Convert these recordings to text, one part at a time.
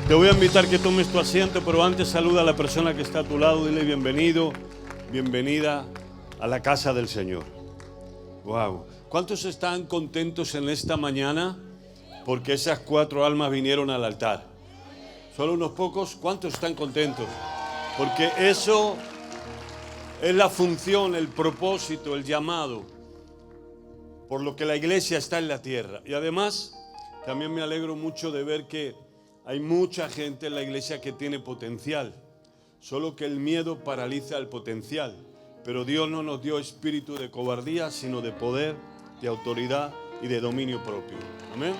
Te voy a invitar que tomes tu asiento, pero antes saluda a la persona que está a tu lado, dile bienvenido, bienvenida a la casa del Señor. Wow. ¿Cuántos están contentos en esta mañana? Porque esas 4 almas vinieron al altar. Solo unos pocos. ¿Cuántos están contentos? Porque eso es la función, el propósito, el llamado, por lo que la iglesia está en la tierra. Y además, también me alegro mucho de ver que hay mucha gente en la iglesia que tiene potencial, solo que el miedo paraliza el potencial. Pero Dios no nos dio espíritu de cobardía, sino de poder, de autoridad y de dominio propio. Amén.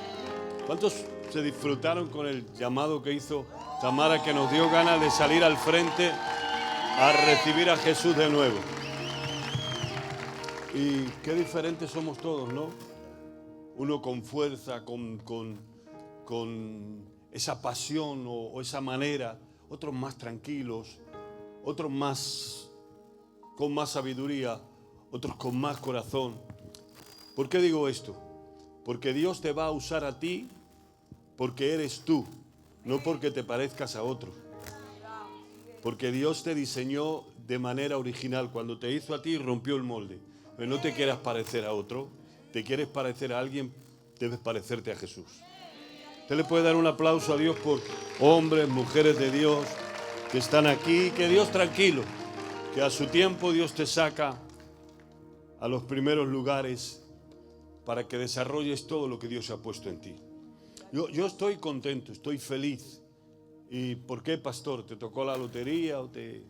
¿Cuántos se disfrutaron con el llamado que hizo Tamara, que nos dio ganas de salir al frente a recibir a Jesús de nuevo? Y qué diferentes somos todos, ¿no? Uno con fuerza, con esa pasión o esa manera, otros más tranquilos, otros más con más sabiduría, otros con más corazón. ¿Por qué digo esto? Porque Dios te va a usar a ti porque eres tú, no porque te parezcas a otros. Porque Dios te diseñó de manera original. Cuando te hizo a ti, rompió el molde. Pero no te quieras parecer a otro, te quieres parecer a alguien, debes parecerte a Jesús. Usted le puede dar un aplauso a Dios por hombres, mujeres de Dios que están aquí. Que Dios, tranquilo, que a su tiempo Dios te saca a los primeros lugares para que desarrolles todo lo que Dios ha puesto en ti. Yo estoy contento, estoy feliz. ¿Y por qué, pastor? ¿Te tocó la lotería o te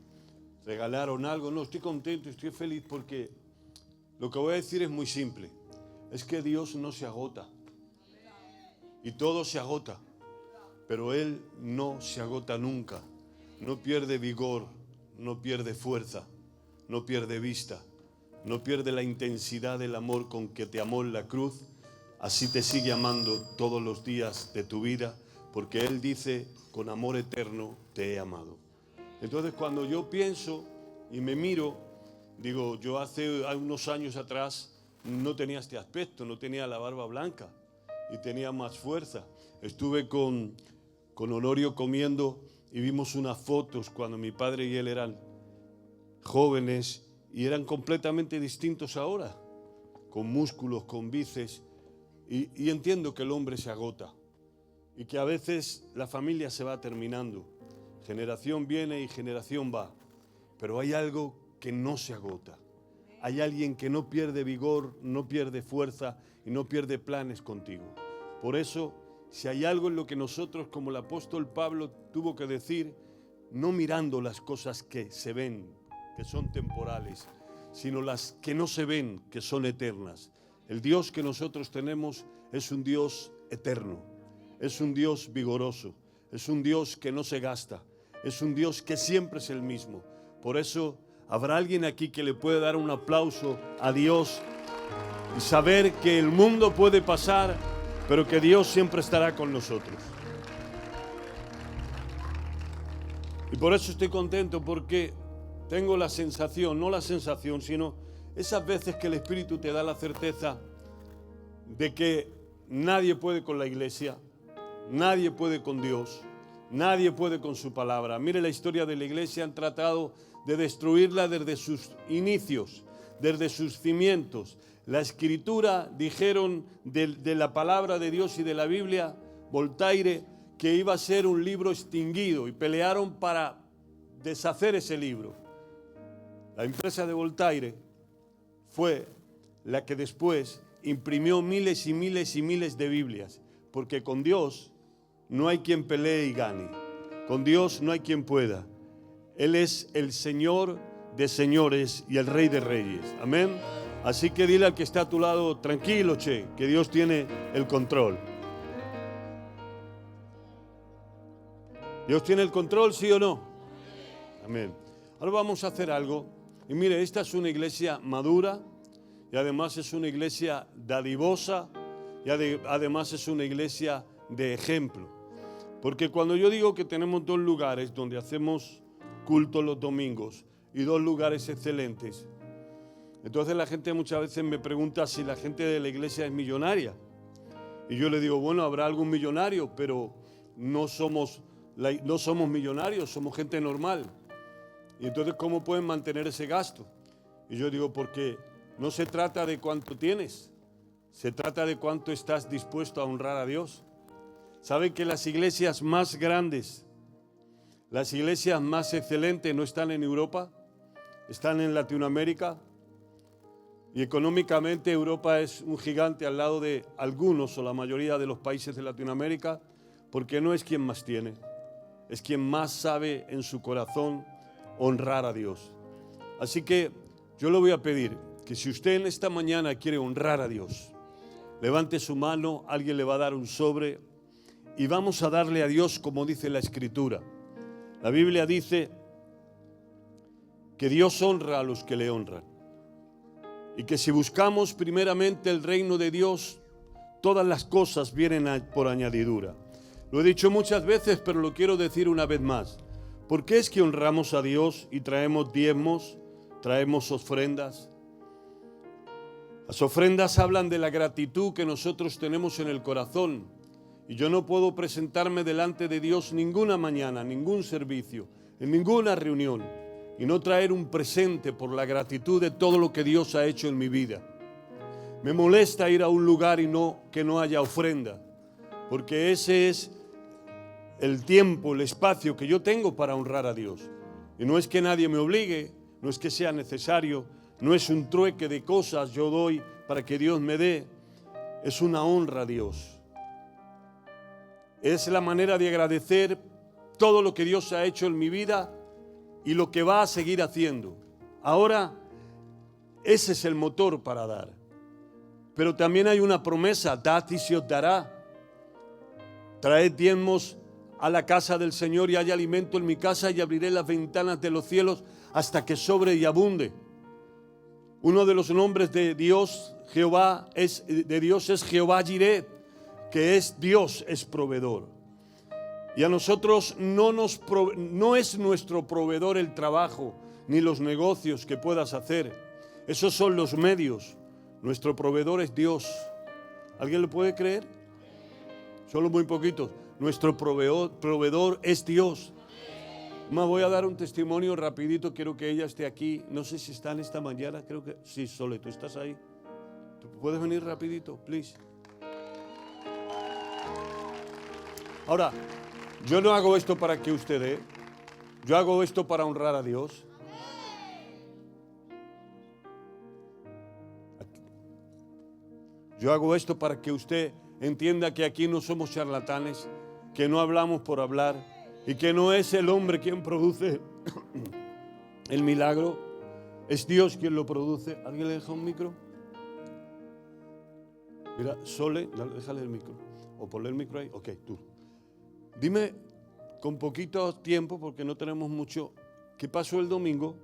regalaron algo? No, estoy contento, estoy feliz porque lo que voy a decir es muy simple. Es que Dios no se agota. Y todo se agota, pero Él no se agota nunca. No pierde vigor, no pierde fuerza, no pierde vista, no pierde la intensidad del amor con que te amó en la cruz. Así te sigue amando todos los días de tu vida, porque Él dice, con amor eterno te he amado. Entonces, cuando yo pienso y me miro, digo, yo hace unos años atrás no tenía este aspecto, no tenía la barba blanca y tenía más fuerza. Estuve con Honorio comiendo y vimos unas fotos cuando mi padre y él eran jóvenes y eran completamente distintos ahora, con músculos, con bíceps. Y entiendo que el hombre se agota y que a veces la familia se va terminando. Generación viene y generación va. Pero hay algo que no se agota. Hay alguien que no pierde vigor, no pierde fuerza y no pierde planes contigo. Por eso, si hay algo en lo que nosotros, como el apóstol Pablo tuvo que decir, no mirando las cosas que se ven, que son temporales, sino las que no se ven, que son eternas. El Dios que nosotros tenemos es un Dios eterno, es un Dios vigoroso, es un Dios que no se gasta, es un Dios que siempre es el mismo. Por eso, ¿habrá alguien aquí que le puede dar un aplauso a Dios y saber que el mundo puede pasar, pero que Dios siempre estará con nosotros? Y por eso estoy contento, porque tengo la sensación, no la sensación, sino esas veces que el Espíritu te da la certeza de que nadie puede con la iglesia, nadie puede con Dios, nadie puede con su palabra. Mire la historia de la iglesia, han tratado de destruirla desde sus inicios, desde sus cimientos. La escritura, dijeron de la palabra de Dios y de la Biblia, Voltaire, que iba a ser un libro extinguido y pelearon para deshacer ese libro. La empresa de Voltaire fue la que después imprimió miles y miles y miles de Biblias, porque con Dios no hay quien pelee y gane. Con Dios no hay quien pueda. Él es el Señor de señores y el Rey de reyes. Amén. Así que dile al que está a tu lado, tranquilo, che, que Dios tiene el control. ¿Dios tiene el control, sí o no? Amén. Ahora vamos a hacer algo. Y mire, esta es una iglesia madura y además es una iglesia dadivosa y además es una iglesia de ejemplo. Porque cuando yo digo que tenemos 2 lugares donde hacemos culto los domingos y 2 lugares excelentes, entonces la gente muchas veces me pregunta si la gente de la iglesia es millonaria. Y yo le digo, bueno, habrá algún millonario, pero no somos no somos millonarios, somos gente normal. Y entonces, ¿cómo pueden mantener ese gasto? Y yo digo, porque no se trata de cuánto tienes, se trata de cuánto estás dispuesto a honrar a Dios. ¿Saben que las iglesias más grandes, las iglesias más excelentes no están en Europa? Están en Latinoamérica. Y económicamente Europa es un gigante al lado de algunos o la mayoría de los países de Latinoamérica, porque no es quien más tiene, es quien más sabe en su corazón honrar a Dios. Así que yo le voy a pedir que si usted en esta mañana quiere honrar a Dios, levante su mano, alguien le va a dar un sobre y vamos a darle a Dios como dice la Escritura. La Biblia dice que Dios honra a los que le honran y que si buscamos primeramente el reino de Dios, todas las cosas vienen por añadidura. Lo he dicho muchas veces, pero lo quiero decir una vez más. ¿Por qué es que honramos a Dios y traemos diezmos, traemos ofrendas? Las ofrendas hablan de la gratitud que nosotros tenemos en el corazón. Y yo no puedo presentarme delante de Dios ninguna mañana, ningún servicio, en ninguna reunión, y no traer un presente por la gratitud de todo lo que Dios ha hecho en mi vida. Me molesta ir a un lugar y que no haya ofrenda, porque ese es el tiempo, el espacio que yo tengo para honrar a Dios. Y no es que nadie me obligue, no es que sea necesario, no es un trueque de cosas yo doy para que Dios me dé, es una honra a Dios. Es la manera de agradecer todo lo que Dios ha hecho en mi vida y lo que va a seguir haciendo. Ahora, ese es el motor para dar. Pero también hay una promesa, dad y se os dará. Traed diezmos a la casa del Señor y haya alimento en mi casa y abriré las ventanas de los cielos hasta que sobre y abunde. Uno de los nombres de Dios, es Jehová Jireh, que es Dios, es proveedor. Y a nosotros no es nuestro proveedor el trabajo ni los negocios que puedas hacer. Esos son los medios. Nuestro proveedor es Dios. ¿Alguien lo puede creer? Solo muy poquitos. Nuestro proveedor es Dios. Me voy a dar un testimonio rapidito. Quiero que ella esté aquí. No sé si está en esta mañana. Creo que sí, Sole, tú estás ahí. ¿Tú puedes venir rapidito, please? Ahora, yo no hago esto para que usted dé. Yo hago esto para honrar a Dios. Yo hago esto para que usted entienda que aquí no somos charlatanes, que no hablamos por hablar y que no es el hombre quien produce el milagro, es Dios quien lo produce. ¿Alguien le deja un micro? Mira, Sole, déjale el micro. O ponle el micro ahí. Ok, tú. Dime con poquito tiempo, porque no tenemos mucho, ¿qué pasó el domingo?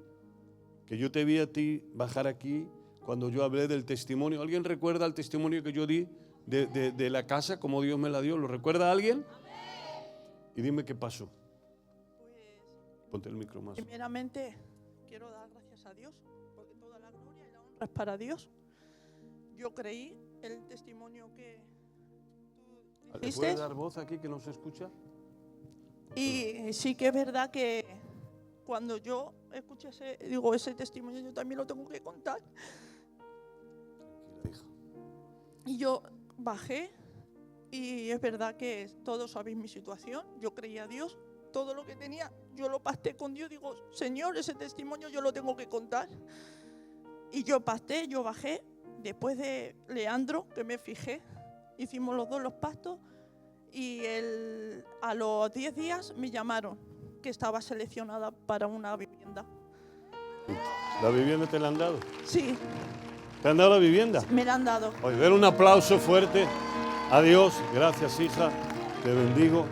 Que yo te vi a ti bajar aquí cuando yo hablé del testimonio. ¿Alguien recuerda el testimonio que yo di de la casa, como Dios me la dio? ¿Lo recuerda alguien? Y dime qué pasó. Pues, ponte el micro más. Primeramente, quiero dar gracias a Dios, porque toda la gloria y la honra es para Dios. Yo creí el testimonio que tú ¿Le dijiste. puede dar voz aquí que no se escucha? Y sí que es verdad que cuando yo escuché ese testimonio, yo también lo tengo que contar. Tranquila, hija. Y yo bajé y es verdad que todos sabéis mi situación. Yo creía a Dios, todo lo que tenía, yo lo pacté con Dios. Digo, Señor, ese testimonio yo lo tengo que contar. Y yo pacté, yo bajé. Después de Leandro, que me fijé, hicimos los dos los pactos. Y a los 10 días me llamaron que estaba seleccionada para una vivienda. ¿La vivienda te la han dado? Sí. ¿Te han dado la vivienda? Me la han dado. Oye, den un aplauso fuerte a Dios. Gracias, hija. Te bendigo.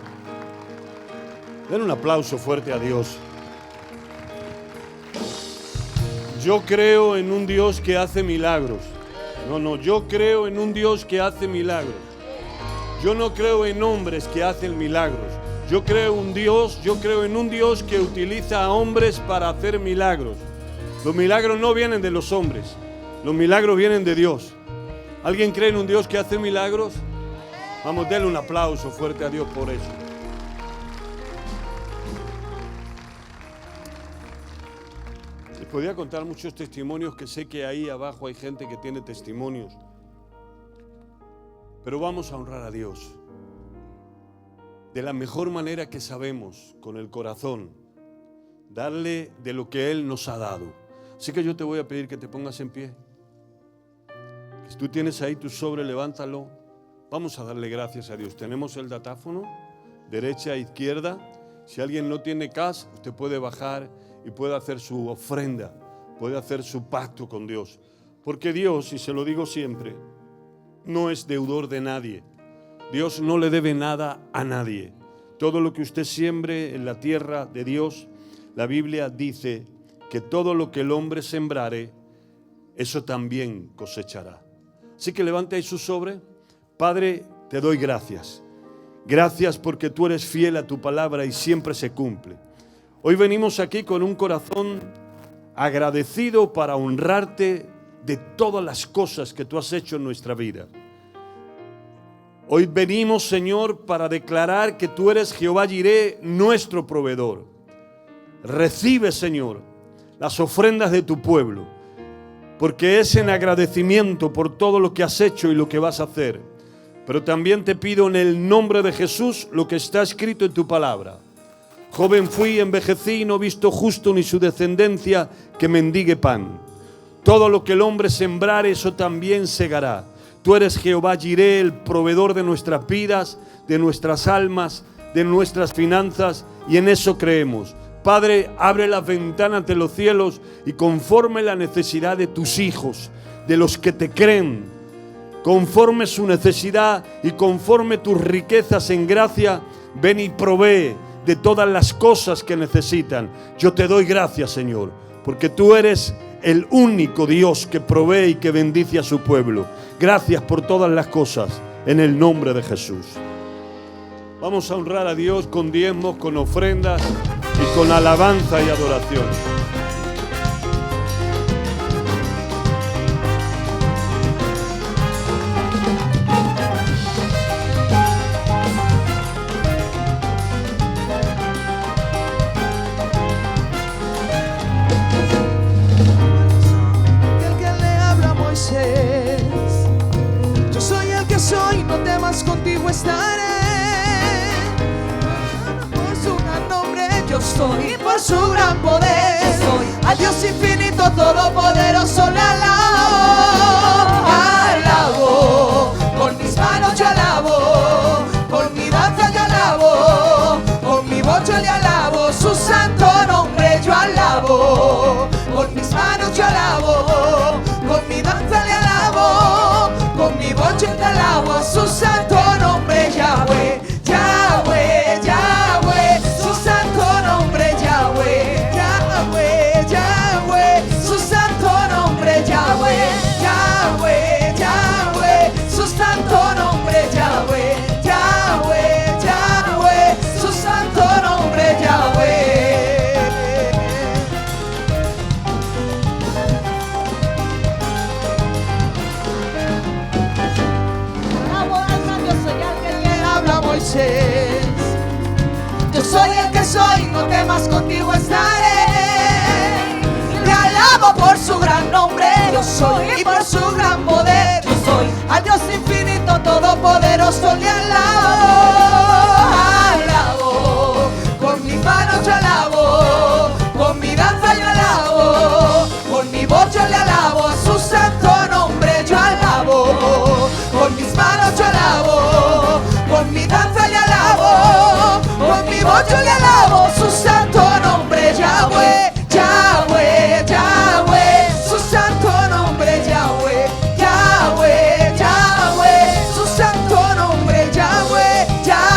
Den un aplauso fuerte a Dios. Yo creo en un Dios que hace milagros. Yo creo en un Dios que hace milagros. Yo no creo en hombres que hacen milagros. Yo creo en un Dios que utiliza a hombres para hacer milagros. Los milagros no vienen de los hombres. Los milagros vienen de Dios. ¿Alguien cree en un Dios que hace milagros? Vamos, denle un aplauso fuerte a Dios por eso. podría contar muchos testimonios, que sé que ahí abajo hay gente que tiene testimonios. Pero vamos a honrar a Dios de la mejor manera que sabemos, con el corazón, darle de lo que Él nos ha dado. Así que yo te voy a pedir que te pongas en pie. Si tú tienes ahí tu sobre, levántalo. Vamos a darle gracias a Dios. Tenemos el datáfono, derecha e izquierda. Si alguien no tiene cash, usted puede bajar y puede hacer su ofrenda, puede hacer su pacto con Dios. Porque Dios, y se lo digo siempre, no es deudor de nadie. Dios no le debe nada a nadie. Todo lo que usted siembre en la tierra de Dios, la Biblia dice que todo lo que el hombre sembrare, eso también cosechará. Así que levante ahí su sobre. Padre, te doy gracias. Gracias porque tú eres fiel a tu palabra y siempre se cumple. Hoy venimos aquí con un corazón agradecido para honrarte de todas las cosas que tú has hecho en nuestra vida. Hoy venimos, Señor, para declarar que tú eres Jehová Jireh, nuestro proveedor. Recibe, Señor, las ofrendas de tu pueblo, porque es en agradecimiento por todo lo que has hecho y lo que vas a hacer. Pero también te pido en el nombre de Jesús lo que está escrito en tu palabra. Joven fui, envejecí y no he visto justo ni su descendencia que mendigue pan. Todo lo que el hombre sembrare, eso también segará. Tú eres Jehová Jireh, el proveedor de nuestras vidas, de nuestras almas, de nuestras finanzas, y en eso creemos. Padre, abre las ventanas de los cielos y conforme la necesidad de tus hijos, de los que te creen, conforme su necesidad y conforme tus riquezas en gracia, ven y provee de todas las cosas que necesitan. Yo te doy gracias, Señor, porque tú eres el único Dios que provee y que bendice a su pueblo. Gracias por todas las cosas, en el nombre de Jesús. Vamos a honrar a Dios con diezmos, con ofrendas y con alabanza y adoración. Contigo estaré. Por su gran nombre yo soy, y por su gran poder yo soy. Al Dios infinito todopoderoso le alabo. Alabo, con mis manos yo alabo, con mi danza yo alabo, con mi voz yo le alabo, su santo nombre yo alabo. Con mis manos yo alabo, con mi danza le alabo, con mi voz yo le alabo a su santo nombre, Yahweh, Yahweh, Yahweh, su santo nombre, Yahweh, Yahweh, Yahweh, su santo nombre, Yahweh, Yahweh, Yahweh, su santo nombre, Yahweh, Yahweh, Yahweh, su santo nombre, Yahweh. Yo soy el que soy, no temas, contigo estaré. Le alabo por su gran nombre, yo soy, y por su gran poder, yo soy. Al Dios infinito todopoderoso le alabo. Alabo, con mis manos yo alabo, con mi danza yo alabo, con mi voz yo le alabo a su santo nombre yo alabo. Con mis manos yo alabo, con mi danza le alabo, con mi voz yo le alabo su santo nombre, Yahweh, Yahweh, Yahweh, su santo nombre, Yahweh, Yahweh, Yahweh, su santo nombre, Yahweh, Yahweh.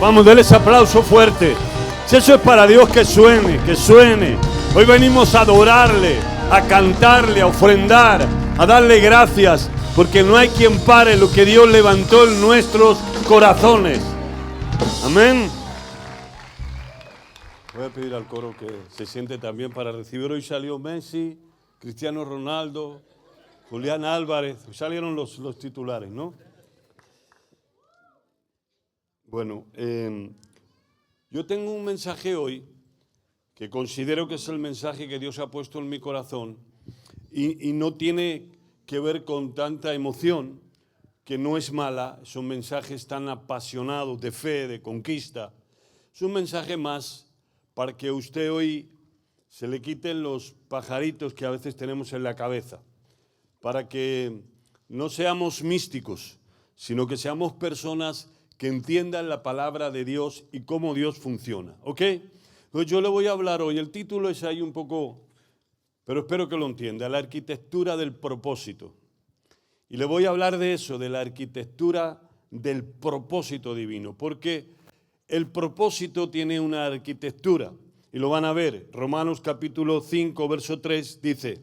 Vamos, denle ese aplauso fuerte. Si eso es para Dios, que suene, que suene. Hoy venimos a adorarle, a cantarle, a ofrendar, a darle gracias, porque no hay quien pare lo que Dios levantó en nuestros corazones. Amén. Voy a pedir al coro que se siente también para recibir. Hoy salió Messi, Cristiano Ronaldo, Julián Álvarez. Salieron los titulares, ¿no? Bueno, yo tengo un mensaje hoy que considero que es el mensaje que Dios ha puesto en mi corazón y no tiene que ver con tanta emoción, que no es mala. Son mensajes tan apasionados de fe, de conquista. Es un mensaje más para que usted hoy se le quiten los pajaritos que a veces tenemos en la cabeza, para que no seamos místicos, sino que seamos personas que entiendan la palabra de Dios y cómo Dios funciona, ¿ok? Pues yo le voy a hablar hoy, el título es ahí un poco, pero espero que lo entienda, la arquitectura del propósito. Y le voy a hablar de eso, de la arquitectura del propósito divino, porque el propósito tiene una arquitectura, y lo van a ver. Romanos capítulo 5, verso 3 dice: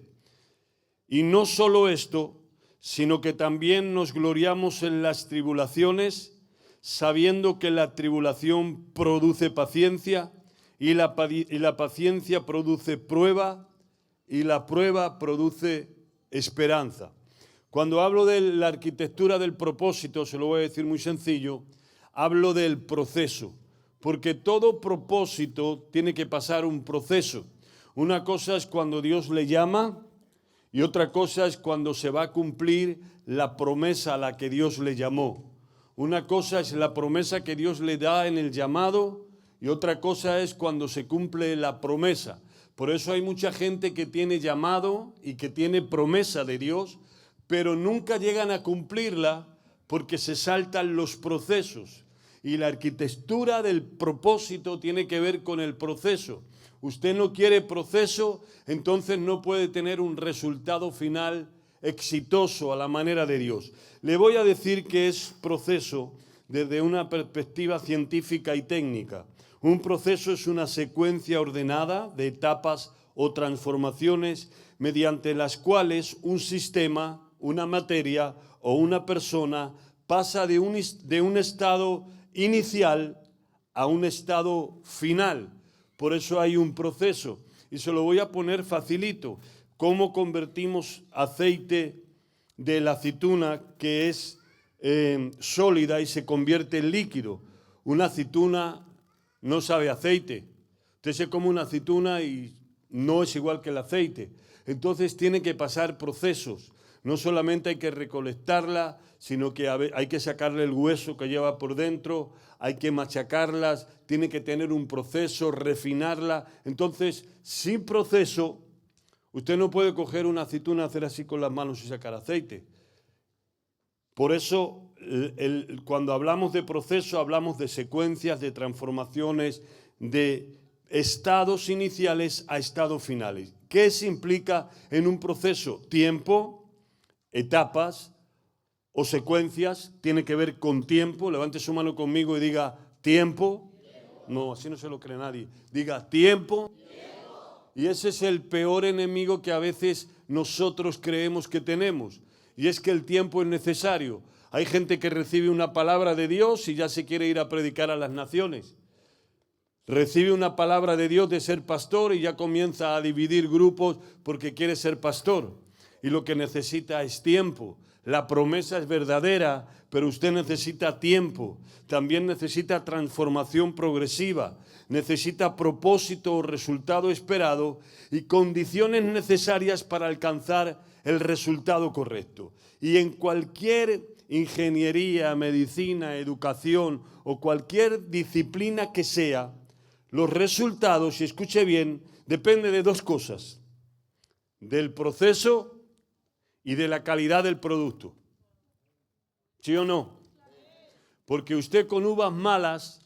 y no solo esto, sino que también nos gloriamos en las tribulaciones, sabiendo que la tribulación produce paciencia, y la paciencia produce prueba, y la prueba produce esperanza. Cuando hablo de la arquitectura del propósito, se lo voy a decir muy sencillo, hablo del proceso, porque todo propósito tiene que pasar un proceso. Una cosa es cuando Dios le llama y otra cosa es cuando se va a cumplir la promesa a la que Dios le llamó. Una cosa es la promesa que Dios le da en el llamado y otra cosa es cuando se cumple la promesa. Por eso hay mucha gente que tiene llamado y que tiene promesa de Dios, pero nunca llegan a cumplirla porque se saltan los procesos. Y la arquitectura del propósito tiene que ver con el proceso. Usted no quiere proceso, entonces no puede tener un resultado final exitoso a la manera de Dios. Le voy a decir que es proceso desde una perspectiva científica y técnica. Un proceso es una secuencia ordenada de etapas o transformaciones mediante las cuales un sistema, una materia o una persona pasa de un estado inicial a un estado final. Por eso hay un proceso. Y se lo voy a poner facilito. ¿Cómo convertimos aceite de la aceituna, que es sólida, y se convierte en líquido? Una aceituna no sabe aceite. Usted se come una aceituna y no es igual que el aceite. Entonces tiene que pasar procesos. No solamente hay que recolectarla, sino que hay que sacarle el hueso que lleva por dentro, hay que machacarlas, tiene que tener un proceso, refinarla. Entonces, sin proceso, usted no puede coger una aceituna, hacer así con las manos y sacar aceite. Por eso, cuando hablamos de proceso, hablamos de secuencias, de transformaciones, de estados iniciales a estados finales. ¿Qué se implica en un proceso? Tiempo, etapas o secuencias. Tiene que ver con tiempo. Levante su mano conmigo y diga tiempo. No, así no se lo cree nadie. Diga tiempo. Y ese es el peor enemigo que a veces nosotros creemos que tenemos. Y es que el tiempo es necesario. Hay gente que recibe una palabra de Dios y ya se quiere ir a predicar a las naciones. Recibe una palabra de Dios de ser pastor y ya comienza a dividir grupos porque quiere ser pastor. Y lo que necesita es tiempo. La promesa es verdadera, pero usted necesita tiempo. También necesita transformación progresiva. Necesita propósito o resultado esperado y condiciones necesarias para alcanzar el resultado correcto. Y en cualquier ingeniería, medicina, educación o cualquier disciplina que sea, los resultados, y escuche bien, depende de dos cosas: del proceso y de la calidad del producto. ¿Sí o no? Porque usted con uvas malas,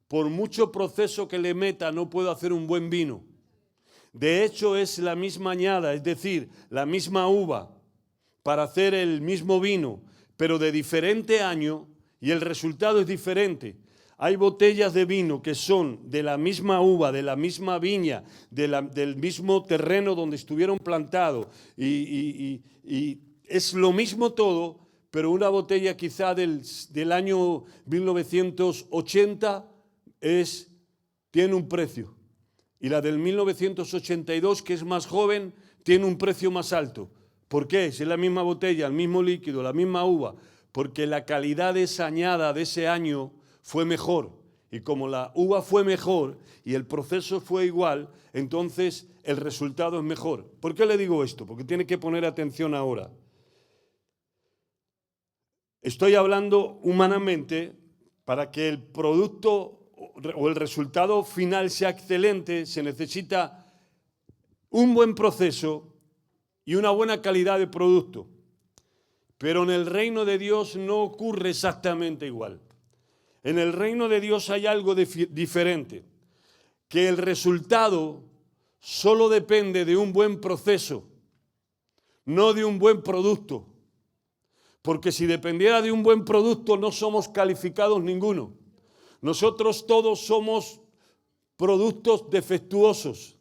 por mucho proceso que le meta, no puede hacer un buen vino. De hecho, es la misma añada, es decir, la misma uva, para hacer el mismo vino, pero de diferente año, y el resultado es diferente. Hay botellas de vino que son de la misma uva, de la misma viña, del mismo terreno donde estuvieron plantados. Y es lo mismo todo, pero una botella quizá del año 1980 tiene un precio. Y la del 1982, que es más joven, tiene un precio más alto. ¿Por qué? Si es la misma botella, el mismo líquido, la misma uva. Porque la calidad de esa añada de ese año fue mejor. Y como la uva fue mejor y el proceso fue igual, entonces el resultado es mejor. ¿Por qué le digo esto? Porque tiene que poner atención ahora. Estoy hablando humanamente para que el producto o el resultado final sea excelente, se necesita un buen proceso y una buena calidad de producto. Pero en el reino de Dios no ocurre exactamente igual. En el reino de Dios hay algo diferente, que el resultado solo depende de un buen proceso, no de un buen producto. Porque si dependiera de un buen producto no somos calificados ninguno. Nosotros todos somos productos defectuosos,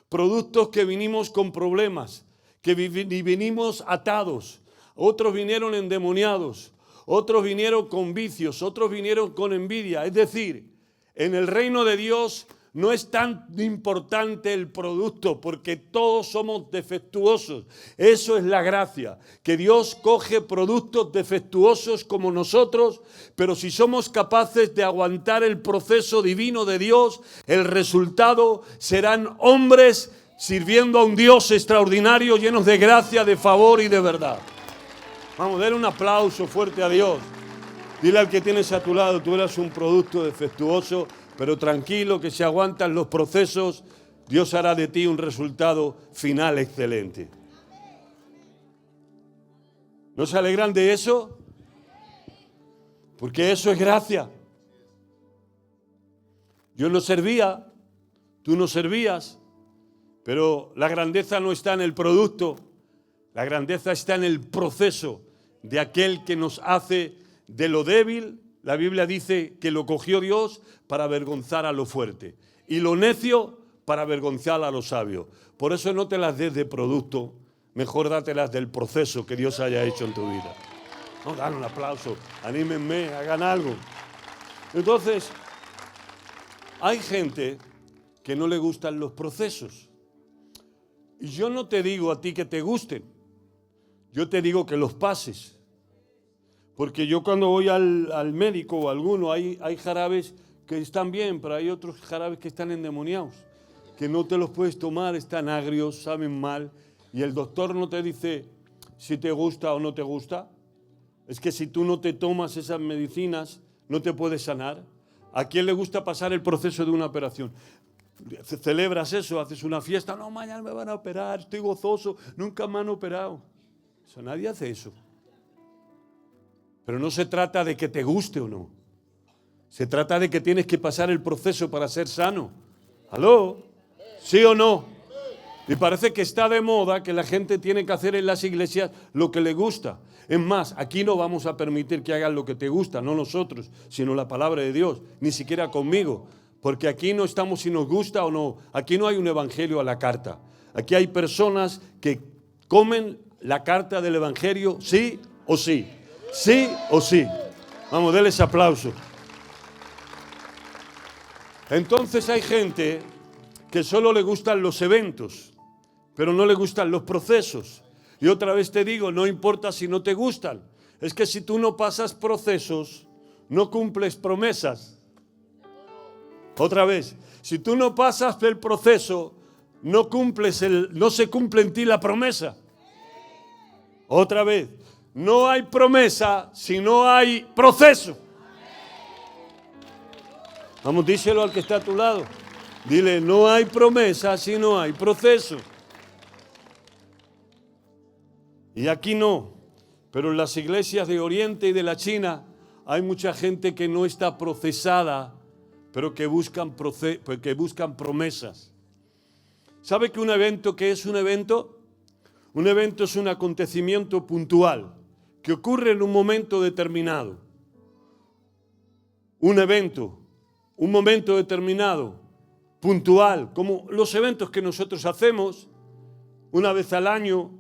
productos que vinimos con problemas, que vinimos atados. Otros vinieron endemoniados, otros vinieron con vicios, otros vinieron con envidia. Es decir, en el reino de Dios no es tan importante el producto porque todos somos defectuosos. Eso es la gracia, que Dios coge productos defectuosos como nosotros, pero si somos capaces de aguantar el proceso divino de Dios, el resultado serán hombres sirviendo a un Dios extraordinario, llenos de gracia, de favor y de verdad. Vamos, denle un aplauso fuerte a Dios. Dile al que tienes a tu lado, tú eres un producto defectuoso, pero tranquilo que si aguantas los procesos, Dios hará de ti un resultado final excelente. ¿No se alegran de eso? Porque eso es gracia. Yo no servía, tú no servías, pero la grandeza no está en el producto, la grandeza está en el proceso de aquel que nos hace de lo débil. La Biblia dice que lo cogió Dios para avergonzar a lo fuerte y lo necio para avergonzar a lo sabio. Por eso no te las des de producto, mejor dátelas del proceso que Dios haya hecho en tu vida. No, dan un aplauso, anímenme, hagan algo. Entonces, hay gente que no le gustan los procesos. Y yo no te digo a ti que te gusten, yo te digo que los pases. Porque yo cuando voy al médico o a alguno, hay jarabes que están bien, pero hay otros jarabes que están endemoniados, que no te los puedes tomar, están agrios, saben mal, y el doctor no te dice si te gusta o no te gusta. Es que si tú no te tomas esas medicinas, no te puedes sanar. ¿A quién le gusta pasar el proceso de una operación? Celebras eso, haces una fiesta, no, mañana me van a operar, estoy gozoso, nunca me han operado. Eso, nadie hace eso. Pero no se trata de que te guste o no. Se trata de que tienes que pasar el proceso para ser sano. ¿Aló? ¿Sí o no? Y parece que está de moda que la gente tiene que hacer en las iglesias lo que le gusta. Es más, aquí no vamos a permitir que hagan lo que te gusta, no nosotros, sino la palabra de Dios, ni siquiera conmigo. Porque aquí no estamos si nos gusta o no. Aquí no hay un evangelio a la carta. Aquí hay personas que comen la carta del evangelio sí o sí. Sí o sí. Vamos, denles aplauso. Entonces hay gente que solo le gustan los eventos, pero no le gustan los procesos. Y otra vez te digo, no importa si no te gustan. Es que si tú no pasas procesos, no cumples promesas. Otra vez, si tú no pasas el proceso, no se cumple en ti la promesa. Otra vez, no hay promesa si no hay proceso. Vamos, díselo al que está a tu lado. Dile, no hay promesa si no hay proceso. Y aquí no, pero en las iglesias de Oriente y de la China hay mucha gente que no está procesada, pero que buscan promesas. ¿Sabe que un evento, qué es un evento? Un evento es un acontecimiento puntual que ocurre en un momento determinado. un evento, un momento determinado, puntual, como los eventos que nosotros hacemos una vez al año,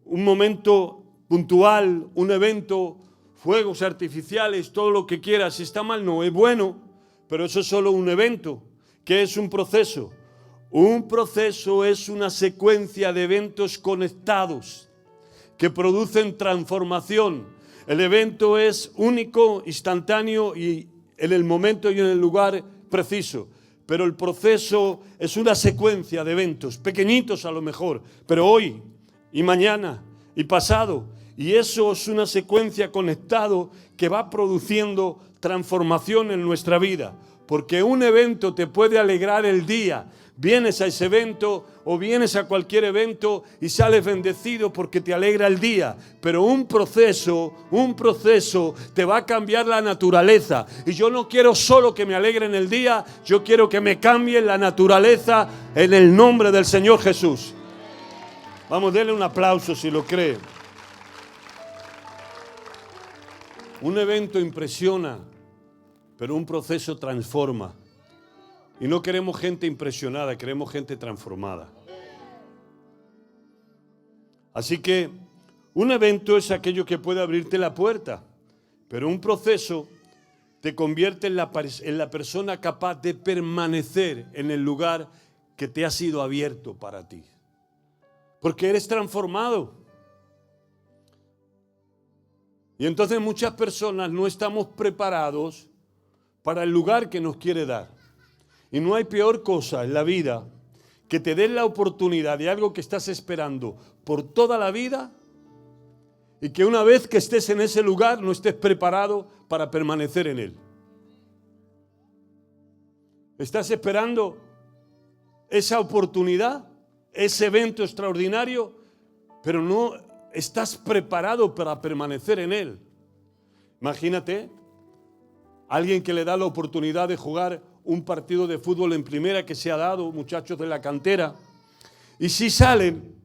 un momento puntual, un evento, fuegos artificiales, todo lo que quieras. Si está mal, no es bueno, pero eso es solo un evento. ¿Qué es un proceso? Un proceso es una secuencia de eventos conectados que producen transformación. El evento es único, instantáneo y en el momento y en el lugar preciso. Pero el proceso es una secuencia de eventos, pequeñitos a lo mejor, pero hoy y mañana y pasado. Y eso es una secuencia conectado que va produciendo transformación en nuestra vida. Porque un evento te puede alegrar el día. Vienes a ese evento o vienes a cualquier evento y sales bendecido porque te alegra el día. Pero un proceso te va a cambiar la naturaleza. Y yo no quiero solo que me alegre en el día, yo quiero que me cambie la naturaleza en el nombre del Señor Jesús. Vamos, denle un aplauso si lo cree. Un evento impresiona, pero un proceso transforma. Y no queremos gente impresionada, queremos gente transformada. Así que un evento es aquello que puede abrirte la puerta, pero un proceso te convierte en la persona capaz de permanecer en el lugar que te ha sido abierto para ti. Porque eres transformado. Y entonces muchas personas no estamos preparados para el lugar que nos quiere dar. Y no hay peor cosa en la vida que te den la oportunidad de algo que estás esperando por toda la vida y que una vez que estés en ese lugar no estés preparado para permanecer en él. Estás esperando esa oportunidad, ese evento extraordinario, pero no estás preparado para permanecer en él. Imagínate, alguien que le da la oportunidad de jugar un partido de fútbol en primera que se ha dado, muchachos de la cantera, y si salen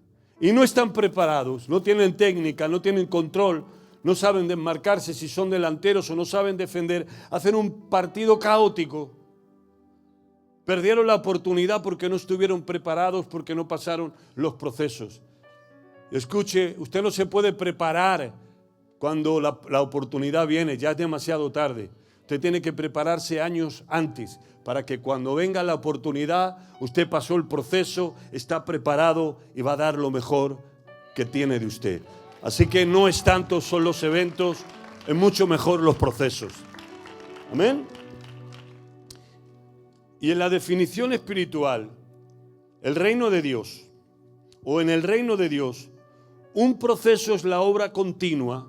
y no están preparados, no tienen técnica, no tienen control, no saben desmarcarse si son delanteros o no saben defender, hacen un partido caótico. Perdieron la oportunidad porque no estuvieron preparados, porque no pasaron los procesos. Escuche, usted no se puede preparar cuando la oportunidad viene, ya es demasiado tarde. Usted tiene que prepararse años antes para que cuando venga la oportunidad, usted pasó el proceso, está preparado y va a dar lo mejor que tiene de usted. Así que no es tanto son los eventos, es mucho mejor los procesos. Amén. Y en la definición espiritual, el reino de Dios, o en el reino de Dios, un proceso es la obra continua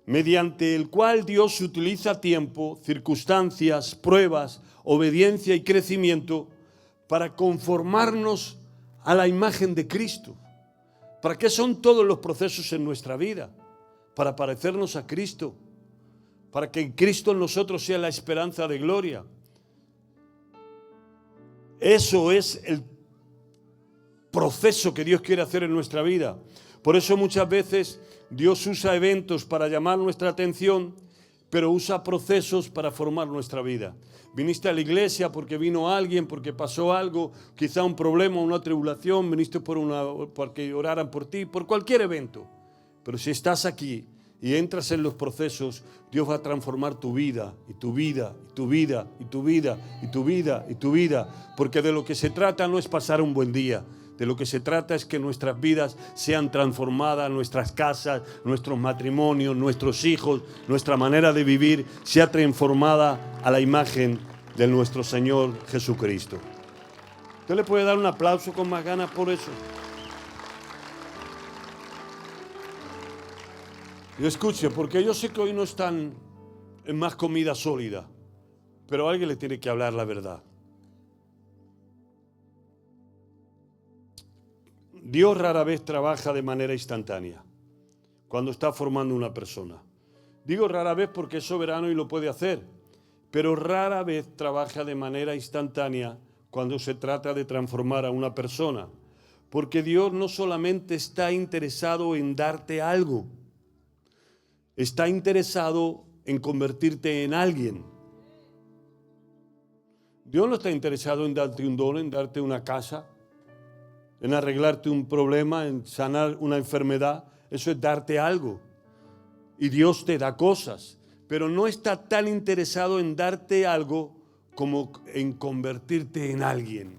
mediante el cual Dios utiliza tiempo, circunstancias, pruebas, obediencia y crecimiento para conformarnos a la imagen de Cristo. ¿Para qué son todos los procesos en nuestra vida? Para parecernos a Cristo, para que en Cristo en nosotros sea la esperanza de gloria. Eso es el proceso que Dios quiere hacer en nuestra vida. Por eso muchas veces Dios usa eventos para llamar nuestra atención, pero usa procesos para formar nuestra vida. Viniste a la iglesia porque vino alguien, porque pasó algo, quizá un problema, una tribulación, viniste porque oraran por ti, por cualquier evento. Pero si estás aquí y entras en los procesos, Dios va a transformar tu vida, y tu vida, y tu vida, y tu vida, y tu vida, y tu vida. Porque de lo que se trata no es pasar un buen día. De lo que se trata es que nuestras vidas sean transformadas, nuestras casas, nuestros matrimonios, nuestros hijos, nuestra manera de vivir sea transformada a la imagen de nuestro Señor Jesucristo. ¿Usted le puede dar un aplauso con más ganas por eso? Y escuche, porque yo sé que hoy no están en más comida sólida, pero a alguien le tiene que hablar la verdad. Dios rara vez trabaja de manera instantánea cuando está formando una persona. Digo rara vez porque es soberano y lo puede hacer, pero rara vez trabaja de manera instantánea cuando se trata de transformar a una persona. Porque Dios no solamente está interesado en darte algo, está interesado en convertirte en alguien. Dios no está interesado en darte un don, en darte una casa, en arreglarte un problema, en sanar una enfermedad. Eso es darte algo. Y Dios te da cosas, pero no está tan interesado en darte algo como en convertirte en alguien.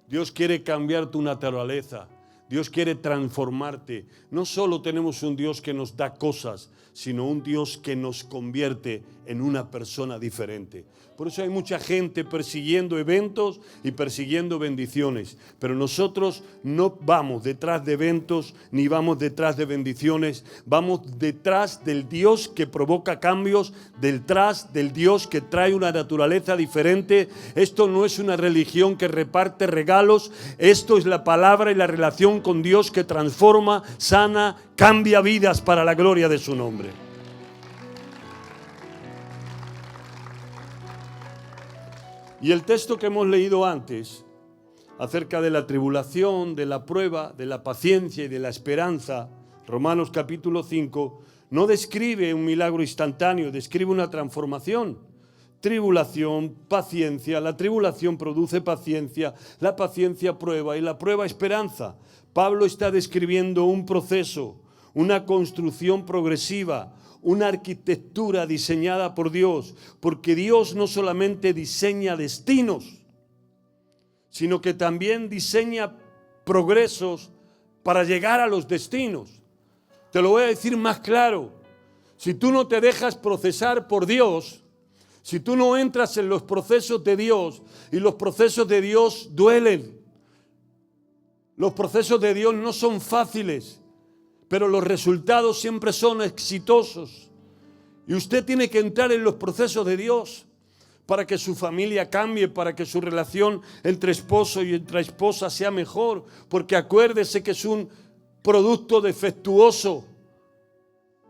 Dios quiere cambiar tu naturaleza. Dios quiere transformarte. No solo tenemos un Dios que nos da cosas, sino un Dios que nos convierte en una persona diferente. Por eso hay mucha gente persiguiendo eventos y persiguiendo bendiciones. Pero nosotros no vamos detrás de eventos ni vamos detrás de bendiciones. Vamos detrás del Dios que provoca cambios, detrás del Dios que trae una naturaleza diferente. Esto no es una religión que reparte regalos. Esto es la palabra y la relación con Dios que transforma, sana, cambia vidas para la gloria de su nombre. Y el texto que hemos leído antes, acerca de la tribulación, de la prueba, de la paciencia y de la esperanza, Romanos capítulo 5, no describe un milagro instantáneo, describe una transformación. Tribulación, paciencia, la tribulación produce paciencia, la paciencia prueba y la prueba esperanza. Pablo está describiendo un proceso, una construcción progresiva, una arquitectura diseñada por Dios, porque Dios no solamente diseña destinos, sino que también diseña progresos para llegar a los destinos. Te lo voy a decir más claro. Si tú no te dejas procesar por Dios, si tú no entras en los procesos de Dios, y los procesos de Dios duelen, los procesos de Dios no son fáciles, pero los resultados siempre son exitosos. Y usted tiene que entrar en los procesos de Dios para que su familia cambie, para que su relación entre esposo y entre esposa sea mejor, porque acuérdese que es un producto defectuoso.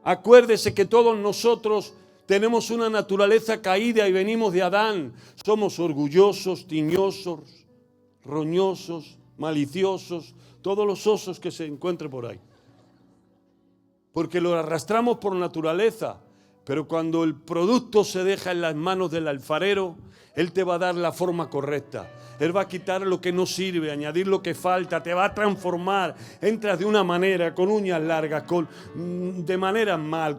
Acuérdese que todos nosotros tenemos una naturaleza caída y venimos de Adán. Somos orgullosos, tiñosos, roñosos, maliciosos, todos los osos que se encuentren por ahí. Porque lo arrastramos por naturaleza. Pero cuando el producto se deja en las manos del alfarero, Él te va a dar la forma correcta. Él va a quitar lo que no sirve, añadir lo que falta, te va a transformar. Entras de una manera, con uñas largas, de manera mal,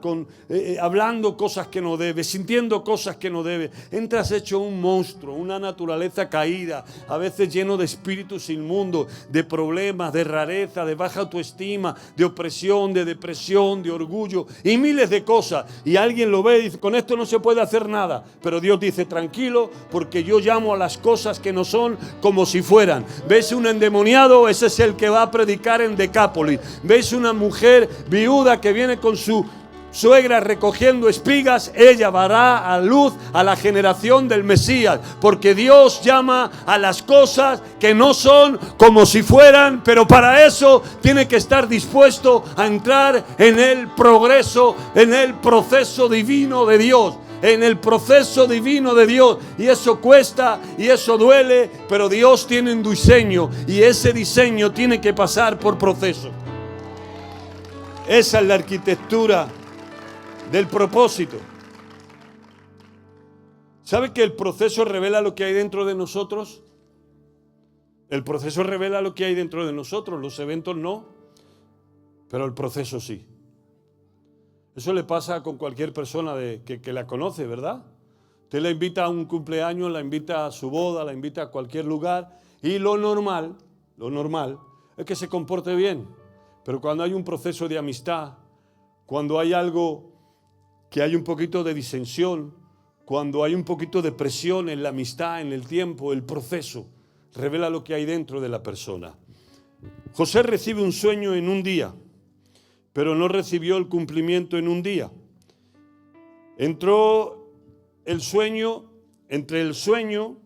hablando cosas que no debes, sintiendo cosas que no debes. Entras hecho un monstruo, una naturaleza caída, a veces lleno de espíritus inmundos, de problemas, de rareza, de baja autoestima, de opresión, de depresión, de orgullo y miles de cosas. Y alguien lo ve y dice, con esto no se puede hacer nada. Pero Dios dice, tranquilo, porque yo llamo a las cosas que no son como si fueran. ¿Ves un endemoniado? Ese es el que va a predicar en Decápolis. ¿Ves una mujer viuda que viene con su suegra recogiendo espigas? Ella dará a luz a la generación del Mesías, porque Dios llama a las cosas que no son como si fueran, pero para eso tiene que estar dispuesto a entrar en el progreso, en el proceso divino de Dios. En el proceso divino de Dios. Y eso cuesta y eso duele, pero Dios tiene un diseño y ese diseño tiene que pasar por proceso. Esa es la arquitectura del propósito. ¿Sabe que el proceso revela lo que hay dentro de nosotros? El proceso revela lo que hay dentro de nosotros, los eventos no, pero el proceso sí. Eso le pasa con cualquier persona que la conoce, ¿verdad? Usted la invita a un cumpleaños, la invita a su boda, la invita a cualquier lugar y lo normal es que se comporte bien. Pero cuando hay un proceso de amistad, cuando hay algo que hay un poquito de disensión, cuando hay un poquito de presión en la amistad, en el tiempo, el proceso revela lo que hay dentro de la persona. José recibe un sueño en un día, pero no recibió el cumplimiento en un día. Entró el sueño, entre el sueño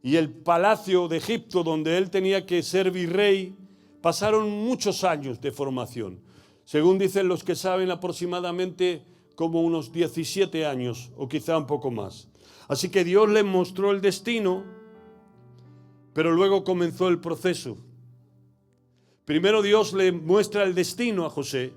y el palacio de Egipto, donde él tenía que ser virrey, pasaron muchos años de formación. Según dicen los que saben, aproximadamente como unos 17 años, o quizá un poco más. Así que Dios le mostró el destino, pero luego comenzó el proceso. Primero Dios le muestra el destino a José.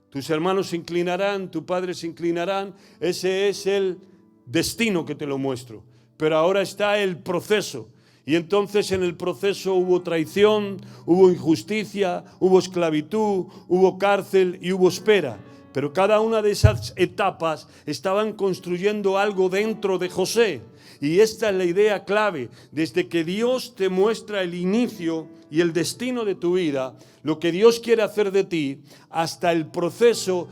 Tus hermanos se inclinarán, tu padre se inclinarán. Ese es el destino que te lo muestro. pero ahora está el proceso. Y entonces en el proceso hubo traición, hubo injusticia, hubo esclavitud, hubo cárcel y hubo espera. Pero cada una de esas etapas estaban construyendo algo dentro de José. Y esta es la idea clave. Desde que Dios te muestra el inicio y el destino de tu vida, lo que Dios quiere hacer de ti, hasta el proceso,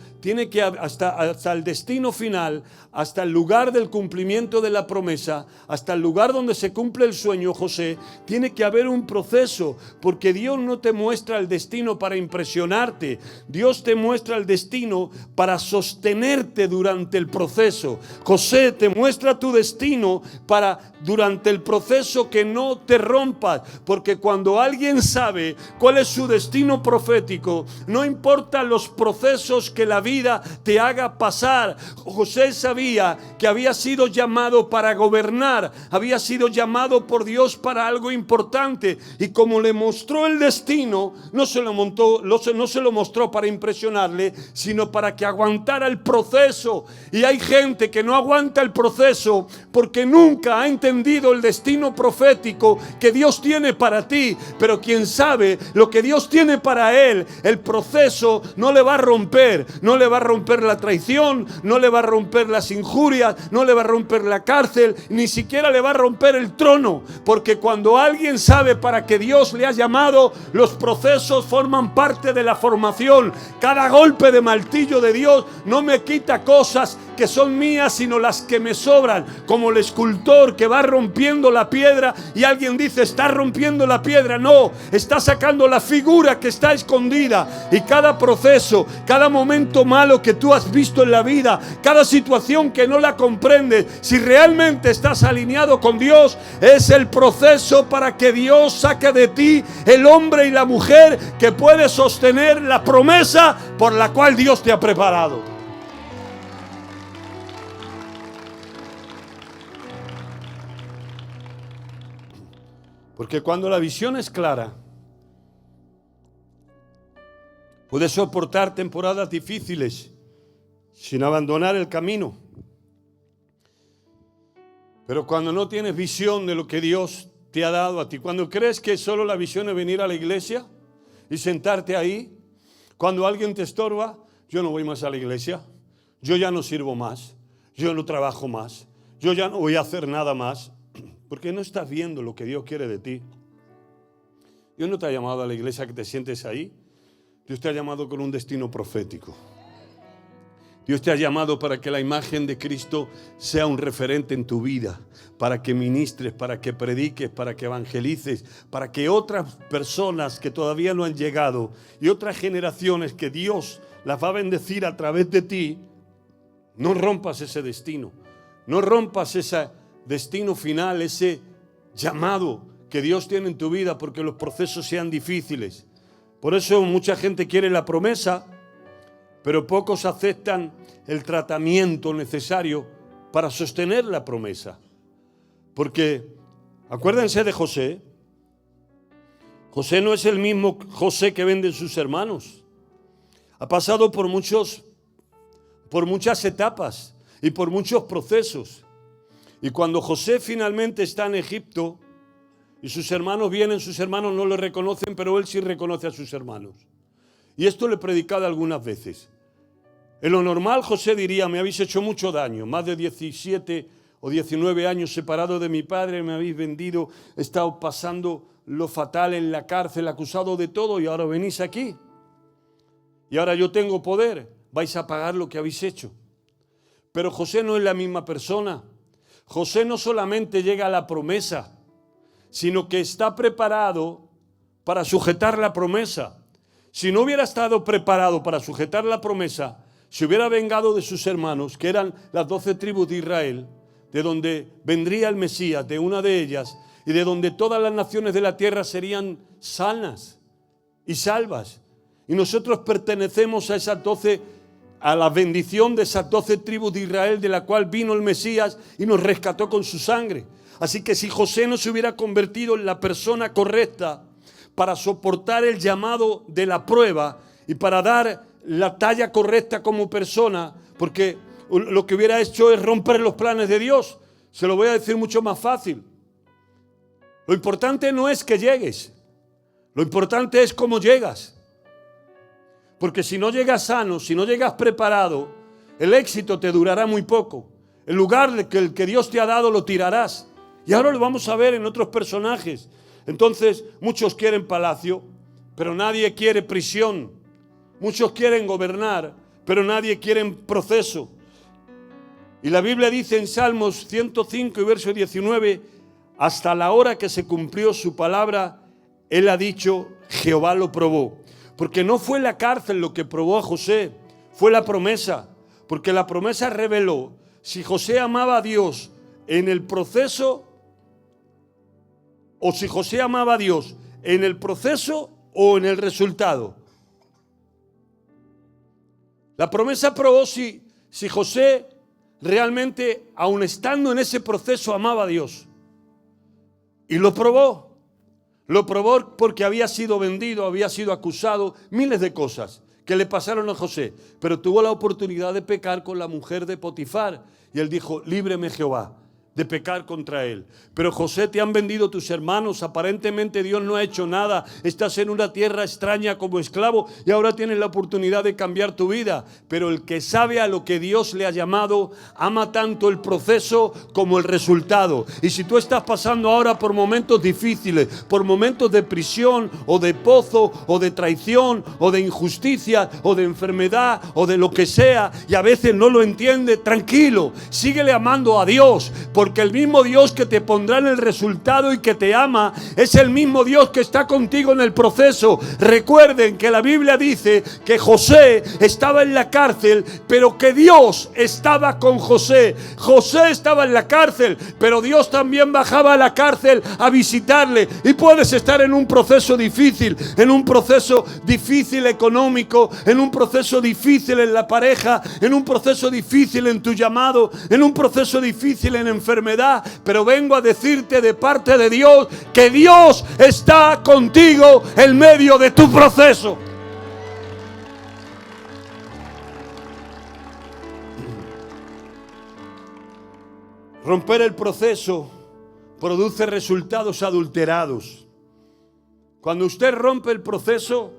hasta el destino final, hasta el lugar del cumplimiento de la promesa, hasta el lugar donde se cumple el sueño, José, tiene que haber un proceso, porque Dios no te muestra el destino para impresionarte, Dios te muestra el destino para sostenerte durante el proceso. José, te muestra tu destino para durante el proceso que no te rompas, porque cuando alguien sabe cuál es su destino profético, no importa los procesos que la vida te haga pasar. José sabía que había sido llamado para gobernar, había sido llamado por Dios para algo importante, y como le mostró el destino, no se lo mostró para impresionarle, sino para que aguantara el proceso. Y hay gente que no aguanta el proceso porque nunca ha entendido el destino profético que Dios tiene para ti. Pero quien sabe lo que Dios tiene para él, el proceso no le va a romper, no le va a romper la traición, no le va a romper las injurias, no le va a romper la cárcel, ni siquiera le va a romper el trono, porque cuando alguien sabe para qué Dios le ha llamado, los procesos forman parte de la formación. Cada golpe de martillo de Dios no me quita cosas que son mías, sino las que me sobran, como el escultor que va rompiendo la piedra y alguien dice: está rompiendo la piedra. No, está sacando la figura que está escondida. Y cada proceso, cada momento malo que tú has visto en la vida, cada situación que no la comprendes, si realmente estás alineado con Dios, es el proceso para que Dios saque de ti el hombre y la mujer que puede sostener la promesa por la cual Dios te ha preparado. Porque cuando la visión es clara, puedes soportar temporadas difíciles sin abandonar el camino. Pero cuando no tienes visión de lo que Dios te ha dado a ti, cuando crees que solo la visión es venir a la iglesia y sentarte ahí, cuando alguien te estorba: yo no voy más a la iglesia, yo ya no sirvo más, yo no trabajo más, yo ya no voy a hacer nada más. Porque no estás viendo lo que Dios quiere de ti. Dios no te ha llamado a la iglesia que te sientes ahí. Dios te ha llamado con un destino profético. Dios te ha llamado para que la imagen de Cristo sea un referente en tu vida, para que ministres, para que prediques, para que evangelices, para que otras personas que todavía no han llegado y otras generaciones que Dios las va a bendecir a través de ti, no rompas ese destino, no rompas ese destino final, ese llamado que Dios tiene en tu vida, porque los procesos sean difíciles. Por eso mucha gente quiere la promesa, pero pocos aceptan el tratamiento necesario para sostener la promesa. Porque acuérdense de José. José no es el mismo José que venden sus hermanos. Ha pasado por muchas etapas y por muchos procesos. Y cuando José finalmente está en Egipto y sus hermanos vienen, sus hermanos no le reconocen, pero él sí reconoce a sus hermanos. Y esto le he predicado algunas veces. En lo normal José diría: me habéis hecho mucho daño, más de 17 o 19 años separado de mi padre, me habéis vendido, he estado pasando lo fatal en la cárcel, acusado de todo, y ahora venís aquí. Y ahora yo tengo poder, vais a pagar lo que habéis hecho. Pero José no es la misma persona. José no solamente llega a la promesa, sino que está preparado para sujetar la promesa. Si no hubiera estado preparado para sujetar la promesa, se hubiera vengado de sus hermanos, que eran las 12 tribus de Israel, de donde vendría el Mesías, de una de ellas, y de donde todas las naciones de la tierra serían sanas y salvas. Y nosotros pertenecemos a esas 12, a la bendición de esas 12 tribus de Israel, de la cual vino el Mesías y nos rescató con su sangre. Así que si José no se hubiera convertido en la persona correcta para soportar el llamado de la prueba y para dar la talla correcta como persona, porque lo que hubiera hecho es romper los planes de Dios. Se lo voy a decir mucho más fácil. Lo importante no es que llegues. Lo importante es cómo llegas. Porque si no llegas sano, si no llegas preparado, el éxito te durará muy poco. El lugar que el que Dios te ha dado lo tirarás. Y ahora lo vamos a ver en otros personajes. Entonces, muchos quieren palacio, pero nadie quiere prisión. Muchos quieren gobernar, pero nadie quiere proceso. Y la Biblia dice en Salmos 105 y verso 19, hasta la hora que se cumplió su palabra, Él ha dicho, Jehová lo probó. Porque no fue la cárcel lo que probó a José, fue la promesa. Porque la promesa reveló si José amaba a Dios en el proceso o si José amaba a Dios en el proceso o en el resultado. La promesa probó si José realmente, aun estando en ese proceso, amaba a Dios. Y lo probó. Lo probó porque había sido vendido, había sido acusado, miles de cosas que le pasaron a José. Pero tuvo la oportunidad de pecar con la mujer de Potifar. Y él dijo, líbreme Jehová de pecar contra él. Pero José, te han vendido tus hermanos, aparentemente Dios no ha hecho nada, estás en una tierra extraña como esclavo y ahora tienes la oportunidad de cambiar tu vida. Pero el que sabe a lo que Dios le ha llamado, ama tanto el proceso como el resultado. Y si tú estás pasando ahora por momentos difíciles, por momentos de prisión o de pozo o de traición o de injusticia o de enfermedad o de lo que sea y a veces no lo entiende, tranquilo, síguele amando a Dios, porque el mismo Dios que te pondrá en el resultado y que te ama es el mismo Dios que está contigo en el proceso. Recuerden que la Biblia dice que José estaba en la cárcel, pero que Dios estaba con José. José estaba en la cárcel, pero Dios también bajaba a la cárcel a visitarle. Y puedes estar en un proceso difícil económico, en un proceso difícil en la pareja, en un proceso difícil en tu llamado, en un proceso difícil en enfermedad, pero vengo a decirte de parte de Dios que Dios está contigo en medio de tu proceso. Romper el proceso produce resultados adulterados. Cuando usted rompe el proceso,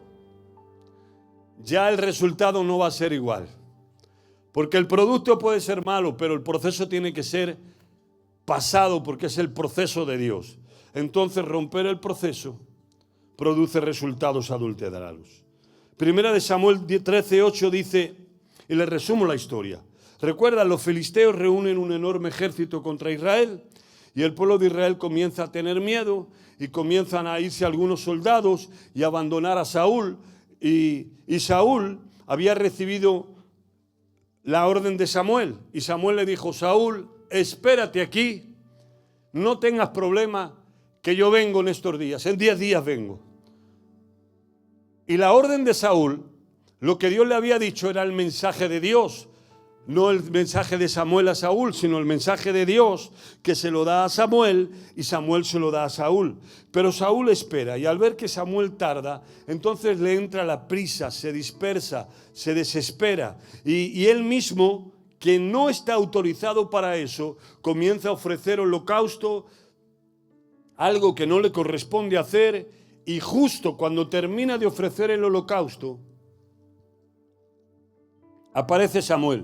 ya el resultado no va a ser igual. Porque el producto puede ser malo, pero el proceso tiene que ser pasado porque es el proceso de Dios. Entonces romper el proceso produce resultados adulterados. Primera de Samuel 13:8 dice, y le resumo la historia. Recuerda, los filisteos reúnen un enorme ejército contra Israel y el pueblo de Israel comienza a tener miedo y comienzan a irse algunos soldados y a abandonar a Saúl. Y Saúl había recibido la orden de Samuel y Samuel le dijo, Saúl, espérate aquí, no tengas problema, que yo vengo en estos días, en 10 días vengo. Y la orden de Saúl, lo que Dios le había dicho era el mensaje de Dios, no el mensaje de Samuel a Saúl, sino el mensaje de Dios que se lo da a Samuel y Samuel se lo da a Saúl. Pero Saúl espera y al ver que Samuel tarda, entonces le entra la prisa, se dispersa, se desespera y él mismo, que no está autorizado para eso, comienza a ofrecer holocausto, algo que no le corresponde hacer, y justo cuando termina de ofrecer el holocausto, aparece Samuel.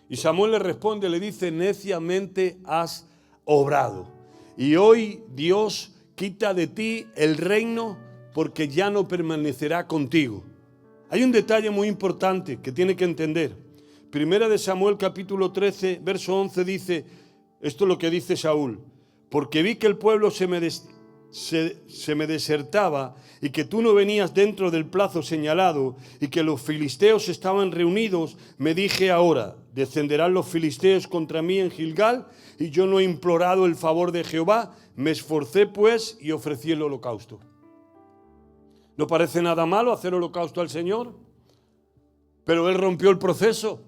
Y Samuel le responde, le dice, neciamente has obrado. Y hoy Dios quita de ti el reino porque ya no permanecerá contigo. Hay un detalle muy importante que tiene que entender. Primera de Samuel capítulo 13, verso 11 dice, esto es lo que dice Saúl, porque vi que el pueblo se me desertaba y que tú no venías dentro del plazo señalado y que los filisteos estaban reunidos, me dije ahora, descenderán los filisteos contra mí en Gilgal y yo no he implorado el favor de Jehová, me esforcé pues y ofrecí el holocausto. ¿No parece nada malo hacer holocausto al Señor? Pero él rompió el proceso.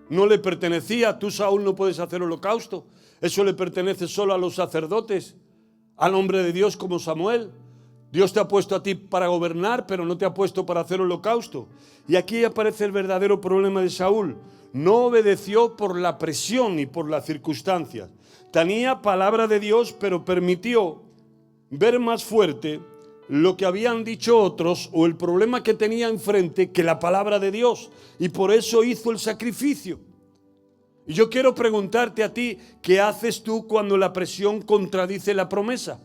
No le pertenecía, tú Saúl no puedes hacer holocausto, eso le pertenece solo a los sacerdotes, al hombre de Dios como Samuel. Dios te ha puesto a ti para gobernar, pero no te ha puesto para hacer holocausto. Y aquí aparece el verdadero problema de Saúl. No obedeció por la presión y por las circunstancias. Tenía palabra de Dios, pero permitió ver más fuerte lo que habían dicho otros o el problema que tenía enfrente que la palabra de Dios. Y por eso hizo el sacrificio. Y yo quiero preguntarte a ti, ¿qué haces tú cuando la presión contradice la promesa?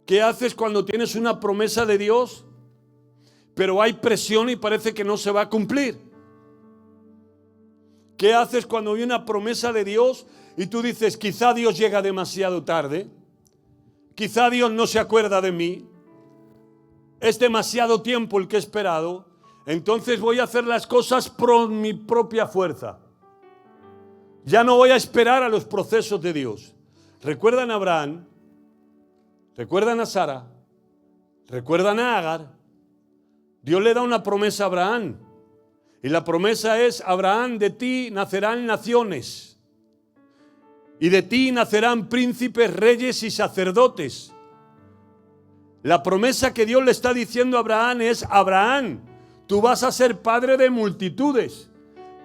¿Qué haces cuando tienes una promesa de Dios, pero hay presión y parece que no se va a cumplir? ¿Qué haces cuando hay una promesa de Dios y tú dices, quizá Dios llega demasiado tarde? Quizá Dios no se acuerda de mí. Es demasiado tiempo el que he esperado. Entonces voy a hacer las cosas por mi propia fuerza. Ya no voy a esperar a los procesos de Dios. ¿Recuerdan a Abraham? ¿Recuerdan a Sara? ¿Recuerdan a Agar? Dios le da una promesa a Abraham. Y la promesa es, Abraham, de ti nacerán naciones. Y de ti nacerán príncipes, reyes y sacerdotes. La promesa que Dios le está diciendo a Abraham es, Abraham, tú vas a ser padre de multitudes.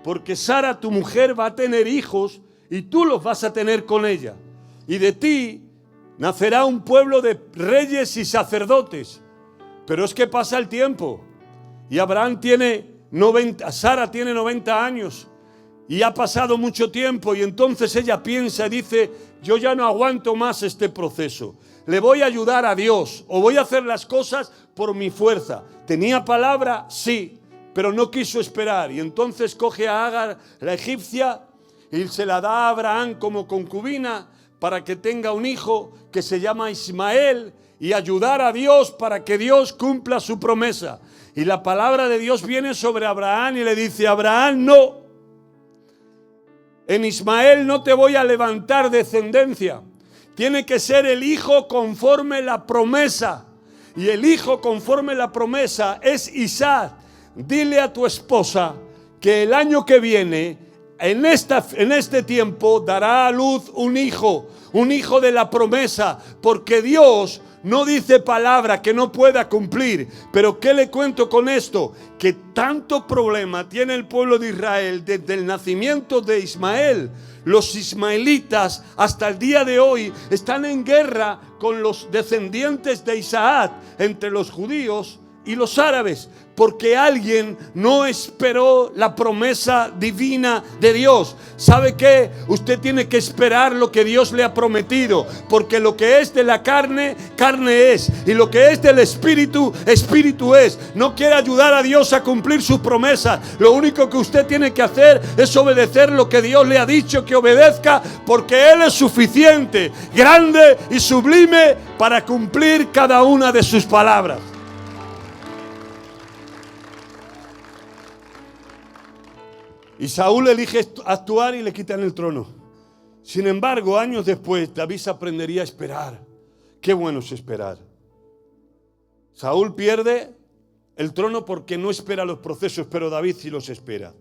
Porque Sara, tu mujer, va a tener hijos y tú los vas a tener con ella. Y de ti nacerá un pueblo de reyes y sacerdotes. Pero es que pasa el tiempo. Y Abraham tiene 90, Sara tiene 90 años. Y ha pasado mucho tiempo. Y entonces ella piensa y dice, yo ya no aguanto más este proceso. Le voy a ayudar a Dios. O voy a hacer las cosas por mi fuerza. ¿Tenía palabra? Sí. Pero no quiso esperar. Y entonces coge a Agar, la egipcia, y se la da a Abraham como concubina, para que tenga un hijo que se llama Ismael y ayudar a Dios para que Dios cumpla su promesa. Y la palabra de Dios viene sobre Abraham y le dice, Abraham, no. En Ismael no te voy a levantar descendencia. Tiene que ser el hijo conforme la promesa. Y el hijo conforme la promesa es Isaac. Dile a tu esposa que el año que viene, en este tiempo, dará a luz un hijo de la promesa, porque Dios no dice palabra que no pueda cumplir. Pero ¿qué le cuento con esto? Que tanto problema tiene el pueblo de Israel desde el nacimiento de Ismael. Los ismaelitas hasta el día de hoy están en guerra con los descendientes de Isaac, entre los judíos y los árabes, porque alguien no esperó la promesa divina de Dios. ¿Sabe qué? Usted tiene que esperar lo que Dios le ha prometido, porque lo que es de la carne, carne es, y lo que es del espíritu, espíritu es. No quiere ayudar a Dios a cumplir sus promesas. Lo único que usted tiene que hacer es obedecer lo que Dios le ha dicho que obedezca, porque Él es suficiente, grande y sublime para cumplir cada una de sus palabras. Y Saúl elige actuar y le quitan el trono. Sin embargo, años después, David aprendería a esperar. Qué bueno es esperar. Saúl pierde el trono porque no espera los procesos, pero David sí los espera.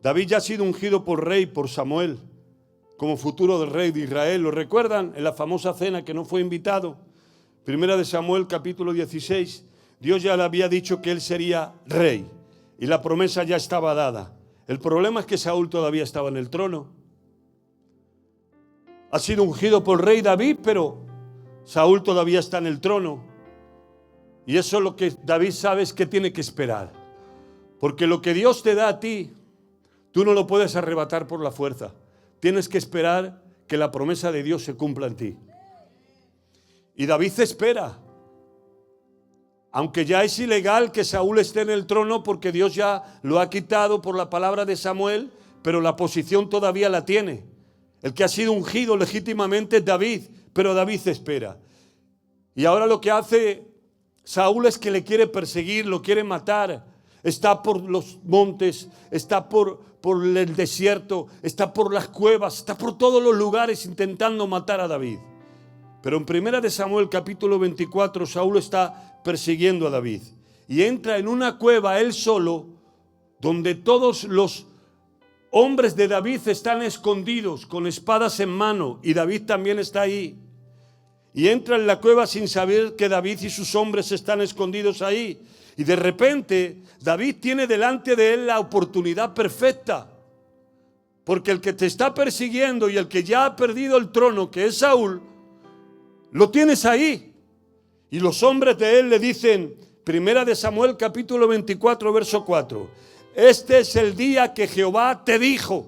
David ya ha sido ungido por rey, por Samuel, como futuro del rey de Israel. ¿Lo recuerdan? En la famosa cena que no fue invitado. Primera de Samuel, capítulo 16. Dios ya le había dicho que él sería rey. Y la promesa ya estaba dada. El problema es que Saúl todavía estaba en el trono. Ha sido ungido por rey David, pero Saúl todavía está en el trono. Y eso es lo que David sabe, es que tiene que esperar. Porque lo que Dios te da a ti, tú no lo puedes arrebatar por la fuerza. Tienes que esperar que la promesa de Dios se cumpla en ti. Y David espera. Aunque ya es ilegal que Saúl esté en el trono porque Dios ya lo ha quitado por la palabra de Samuel, pero la posición todavía la tiene. El que ha sido ungido legítimamente es David, pero David espera. Y ahora lo que hace Saúl es que le quiere perseguir, lo quiere matar. Está por los montes, está por el desierto, está por las cuevas, está por todos los lugares intentando matar a David. Pero en 1 Samuel capítulo 24 Saúl está persiguiendo a David y entra en una cueva él solo, donde todos los hombres de David están escondidos con espadas en mano, y David también está ahí. y entra en la cueva sin saber que David y sus hombres están escondidos ahí. Y de repente David tiene delante de él la oportunidad perfecta. Porque el que te está persiguiendo y el que ya ha perdido el trono, que es Saúl, lo tienes ahí. Y los hombres de él le dicen, Primera de Samuel capítulo 24 verso 4, este es el día que Jehová te dijo.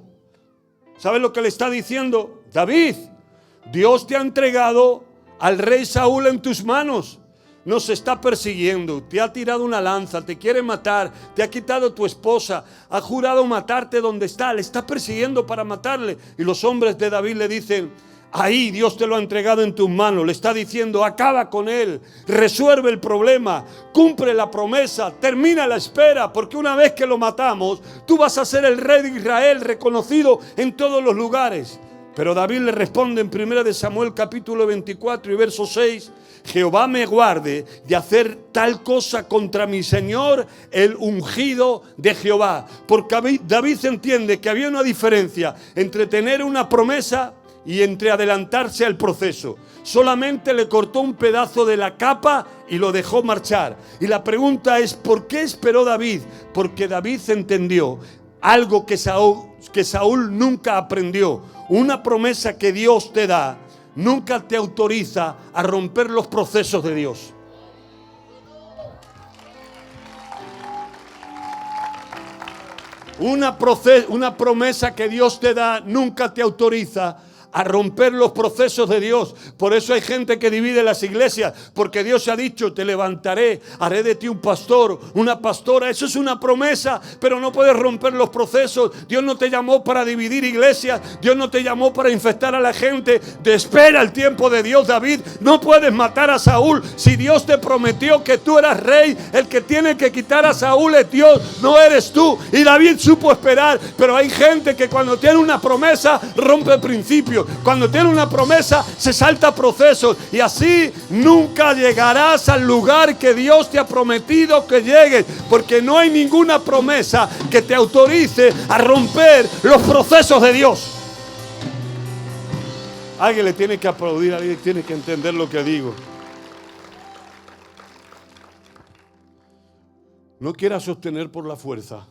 ¿Sabes lo que le está diciendo? David, Dios te ha entregado al rey Saúl en tus manos. Nos está persiguiendo, te ha tirado una lanza, te quiere matar, te ha quitado tu esposa, ha jurado matarte donde está, le está persiguiendo para matarle. Y los hombres de David le dicen, ahí Dios te lo ha entregado en tus manos. Le está diciendo, acaba con él, resuelve el problema, cumple la promesa, termina la espera, porque una vez que lo matamos, tú vas a ser el rey de Israel reconocido en todos los lugares. Pero David le responde en 1 de Samuel capítulo 24 y verso 6, Jehová me guarde de hacer tal cosa contra mi Señor, el ungido de Jehová. Porque David entiende que había una diferencia entre tener una promesa y entre adelantarse al proceso. Solamente le cortó un pedazo de la capa y lo dejó marchar. Y la pregunta es, ¿por qué esperó David? Porque David entendió algo que Saúl nunca aprendió. Una promesa que Dios te da nunca te autoriza a romper los procesos de Dios. Una promesa que Dios te da nunca te autoriza a romper los procesos de Dios. Por eso hay gente que divide las iglesias, porque Dios ha dicho, te levantaré, haré de ti un pastor, una pastora. Eso es una promesa, pero no puedes romper los procesos. Dios no te llamó para dividir iglesias, Dios no te llamó para infectar a la gente. Te espera el tiempo de Dios, David. No puedes matar a Saúl. Si Dios te prometió que tú eras rey, el que tiene que quitar a Saúl es Dios, no eres tú. Y David supo esperar, pero hay gente que cuando tiene una promesa rompe principios. Cuando tiene una promesa se salta procesos, y así nunca llegarás al lugar que Dios te ha prometido que llegues, porque no hay ninguna promesa que te autorice a romper los procesos de Dios. Alguien le tiene que aplaudir, alguien tiene que entender lo que digo. No quieras sostener por la fuerza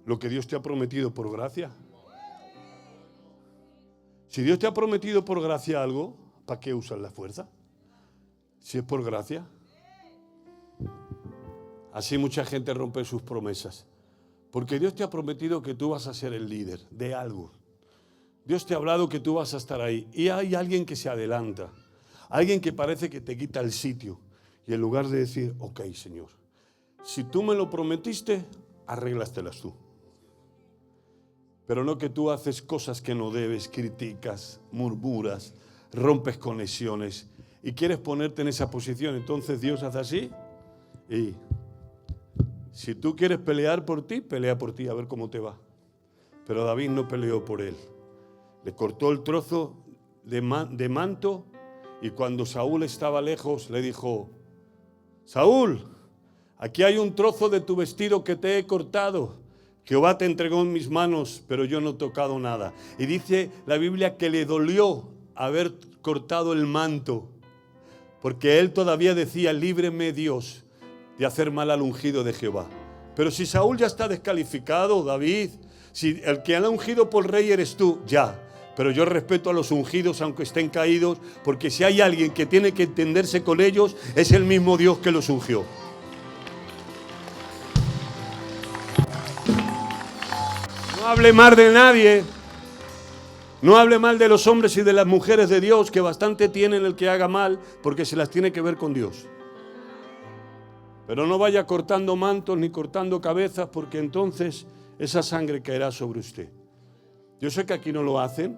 lo que Dios te ha prometido por gracia. Si Dios te ha prometido por gracia algo, ¿para qué usas la fuerza? Si es por gracia. Así mucha gente rompe sus promesas. Porque Dios te ha prometido que tú vas a ser el líder de algo. Dios te ha hablado que tú vas a estar ahí. Y hay alguien que se adelanta. Alguien que parece que te quita el sitio. Y en lugar de decir, ok, Señor, si tú me lo prometiste, arréglastelas tú. Pero no que tú haces cosas que no debes, criticas, murmuras, rompes conexiones y quieres ponerte en esa posición. Entonces Dios hace así y si tú quieres pelear por ti, pelea por ti, a ver cómo te va. Pero David no peleó por él. Le cortó el trozo de manto y cuando Saúl estaba lejos le dijo, Saúl, aquí hay un trozo de tu vestido que te he cortado. Jehová te entregó en mis manos, pero yo no he tocado nada. Y dice la Biblia que le dolió haber cortado el manto, porque él todavía decía, líbreme Dios de hacer mal al ungido de Jehová. Pero si Saúl ya está descalificado, David, si el que ha ungido por rey eres tú, ya. Pero yo respeto a los ungidos aunque estén caídos, porque si hay alguien que tiene que entenderse con ellos, es el mismo Dios que los ungió. No hable mal de nadie. No hable mal de los hombres y de las mujeres de Dios, que bastante tienen el que haga mal, porque se las tiene que ver con Dios. Pero no vaya cortando mantos ni cortando cabezas, porque entonces esa sangre caerá sobre usted. Yo sé que aquí no lo hacen,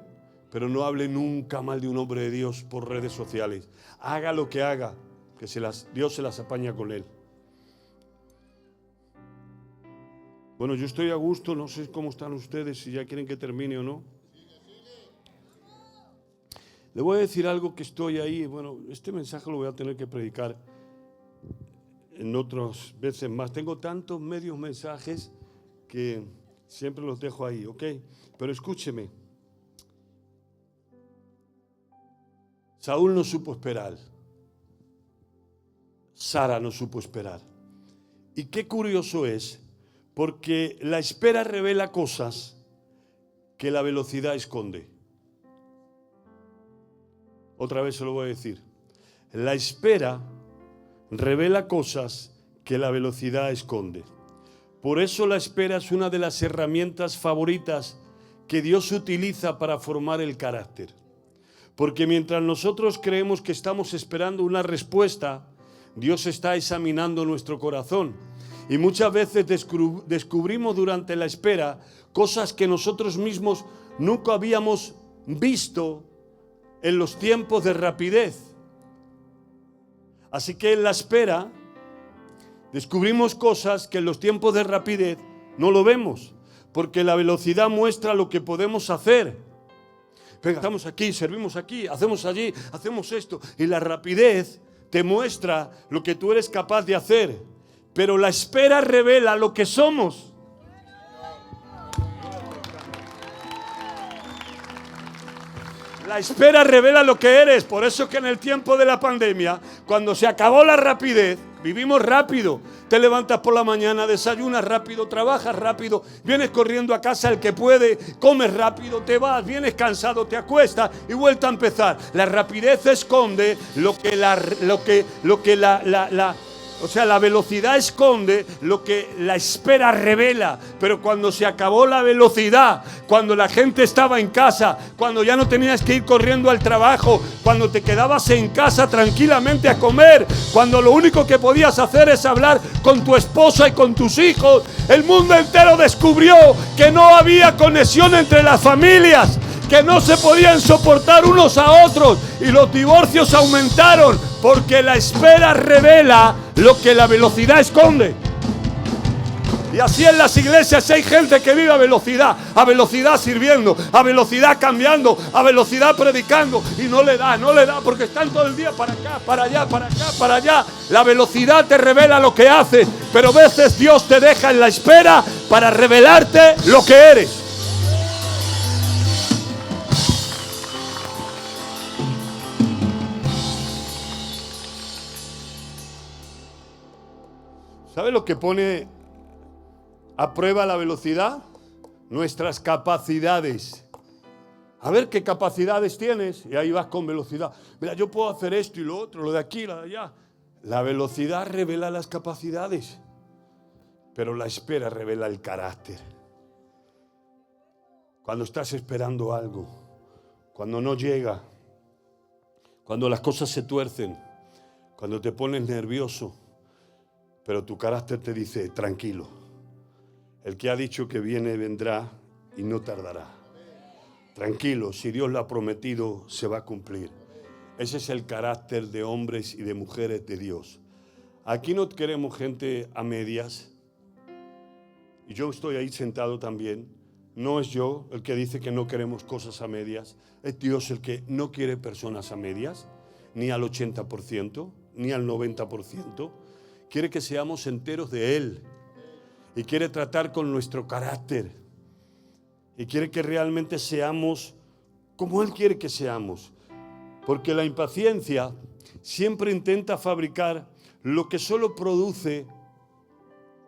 pero no hable nunca mal de un hombre de Dios por redes sociales. Haga lo que haga, que Dios se las apaña con él. Bueno, yo estoy a gusto, no sé cómo están ustedes, si ya quieren que termine o no. Le voy a decir algo que estoy ahí, bueno, este mensaje lo voy a tener que predicar en otras veces más. Tengo tantos medios mensajes que siempre los dejo ahí, ¿ok? Pero escúcheme. Saúl no supo esperar. Sara no supo esperar. Y qué curioso es, porque la espera revela cosas que la velocidad esconde. Otra vez se lo voy a decir. La espera revela cosas que la velocidad esconde. Por eso la espera es una de las herramientas favoritas que Dios utiliza para formar el carácter. Porque mientras nosotros creemos que estamos esperando una respuesta, Dios está examinando nuestro corazón. Y muchas veces descubrimos durante la espera cosas que nosotros mismos nunca habíamos visto en los tiempos de rapidez. Así que en la espera descubrimos cosas que en los tiempos de rapidez no lo vemos, porque la velocidad muestra lo que podemos hacer. Venga, estamos aquí, servimos aquí, hacemos allí, hacemos esto. Y la rapidez te muestra lo que tú eres capaz de hacer, pero la espera revela lo que somos. La espera revela lo que eres. Por eso que en el tiempo de la pandemia, cuando se acabó la rapidez, vivimos rápido. Te levantas por la mañana, desayunas rápido, trabajas rápido, vienes corriendo a casa el que puede, comes rápido, te vas, vienes cansado, te acuestas y vuelta a empezar. La rapidez esconde la velocidad esconde lo que la espera revela. Pero cuando se acabó la velocidad, cuando la gente estaba en casa, cuando ya no tenías que ir corriendo al trabajo, cuando te quedabas en casa tranquilamente a comer, cuando lo único que podías hacer es hablar con tu esposa y con tus hijos, el mundo entero descubrió que no había conexión entre las familias, que no se podían soportar unos a otros, y los divorcios aumentaron, porque la espera revela lo que la velocidad esconde. Y así en las iglesias hay gente que vive a velocidad sirviendo, a velocidad cambiando, a velocidad predicando, y no le da, porque están todo el día para acá, para allá, para acá, para allá. La velocidad te revela lo que haces, pero a veces Dios te deja en la espera para revelarte lo que eres. ¿Sabe lo que pone a prueba la velocidad? Nuestras capacidades. A ver qué capacidades tienes, y ahí vas con velocidad. Mira, yo puedo hacer esto y lo otro, lo de aquí, lo de allá. La velocidad revela las capacidades, pero la espera revela el carácter. Cuando estás esperando algo, cuando no llega, cuando las cosas se tuercen, cuando te pones nervioso, pero tu carácter te dice, tranquilo, el que ha dicho que viene, vendrá y no tardará. Tranquilo, si Dios lo ha prometido, se va a cumplir. Ese es el carácter de hombres y de mujeres de Dios. Aquí no queremos gente a medias. Y yo estoy ahí sentado también. No es yo el que dice que no queremos cosas a medias. Es Dios el que no quiere personas a medias, ni al 80%, ni al 90%. Quiere que seamos enteros de Él. Y quiere tratar con nuestro carácter. Y quiere que realmente seamos como Él quiere que seamos. Porque la impaciencia siempre intenta fabricar lo que solo produce,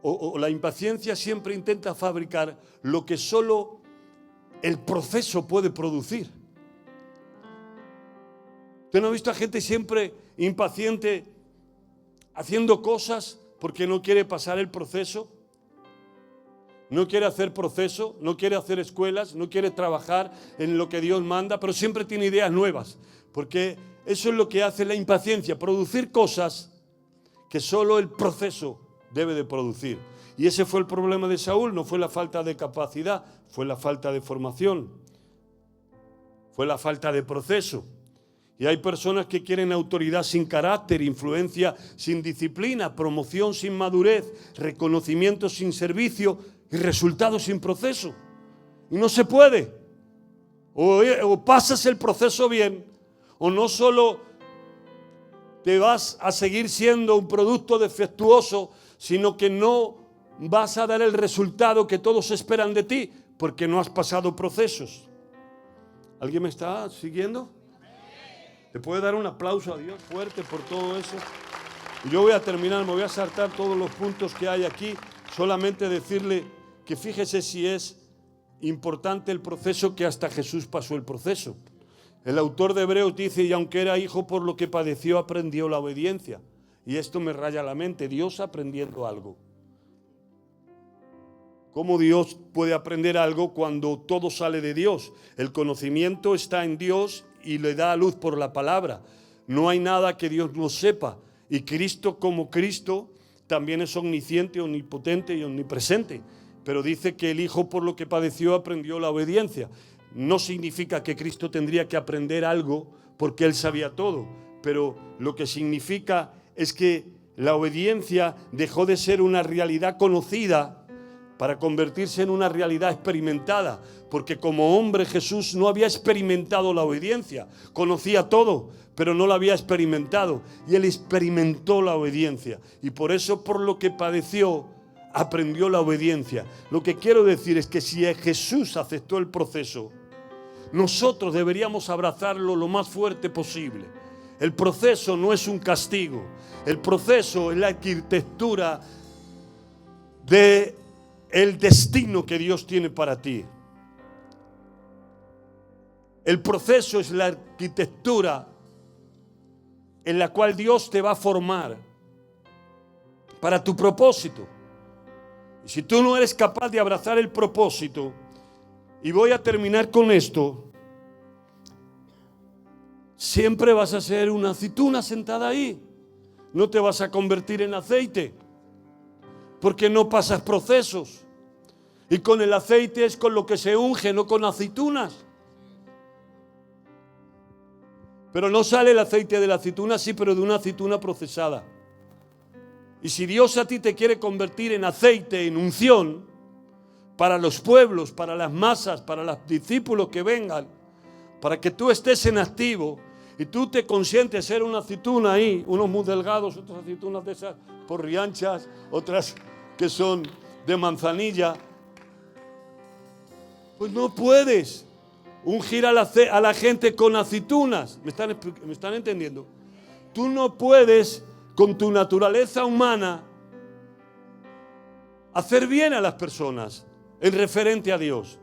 o la impaciencia siempre intenta fabricar lo que solo el proceso puede producir. ¿Usted no ha visto a gente siempre impaciente haciendo cosas porque no quiere pasar el proceso? No quiere hacer proceso, no quiere hacer escuelas, no quiere trabajar en lo que Dios manda, pero siempre tiene ideas nuevas, porque eso es lo que hace la impaciencia, producir cosas que solo el proceso debe de producir. Y ese fue el problema de Saúl, no fue la falta de capacidad, fue la falta de formación, fue la falta de proceso. Y hay personas que quieren autoridad sin carácter, influencia sin disciplina, promoción sin madurez, reconocimiento sin servicio y resultados sin proceso. Y no se puede. O pasas el proceso bien, o no solo te vas a seguir siendo un producto defectuoso, sino que no vas a dar el resultado que todos esperan de ti, porque no has pasado procesos. ¿Alguien me está siguiendo? ¿Te puede dar un aplauso a Dios fuerte por todo eso? Y yo voy a terminar, me voy a saltar todos los puntos que hay aquí, solamente decirle que fíjese si es importante el proceso, que hasta Jesús pasó el proceso. El autor de Hebreos dice, y aunque era hijo, por lo que padeció, aprendió la obediencia. Y esto me raya la mente, Dios aprendiendo algo. ¿Cómo Dios puede aprender algo cuando todo sale de Dios? El conocimiento está en Dios y le da a luz por la palabra. No hay nada que Dios no sepa. Y Cristo como Cristo también es omnisciente, omnipotente y omnipresente. Pero dice que el Hijo, por lo que padeció, aprendió la obediencia. No significa que Cristo tendría que aprender algo porque Él sabía todo. Pero lo que significa es que la obediencia dejó de ser una realidad conocida para convertirse en una realidad experimentada, porque como hombre Jesús no había experimentado la obediencia, conocía todo, pero no la había experimentado, y Él experimentó la obediencia, y por eso, por lo que padeció, aprendió la obediencia. Lo que quiero decir es que si Jesús aceptó el proceso, nosotros deberíamos abrazarlo lo más fuerte posible. El proceso no es un castigo, el proceso es la arquitectura de el destino que Dios tiene para ti. El proceso es la arquitectura en la cual Dios te va a formar para tu propósito. Y si tú no eres capaz de abrazar el propósito, y voy a terminar con esto, siempre vas a ser una aceituna sentada ahí. No te vas a convertir en aceite, porque no pasas procesos. Y con el aceite es con lo que se unge, no con aceitunas. Pero no sale el aceite de la aceituna, sí, pero de una aceituna procesada. Y si Dios a ti te quiere convertir en aceite, en unción, para los pueblos, para las masas, para los discípulos que vengan, para que tú estés en activo y tú te consientes ser una aceituna ahí, unos muy delgados, otras aceitunas de esas porrianchas, otras que son de manzanilla, pues no puedes ungir a la gente con aceitunas. ¿Me están entendiendo? Tú no puedes con tu naturaleza humana hacer bien a las personas en referente a Dios.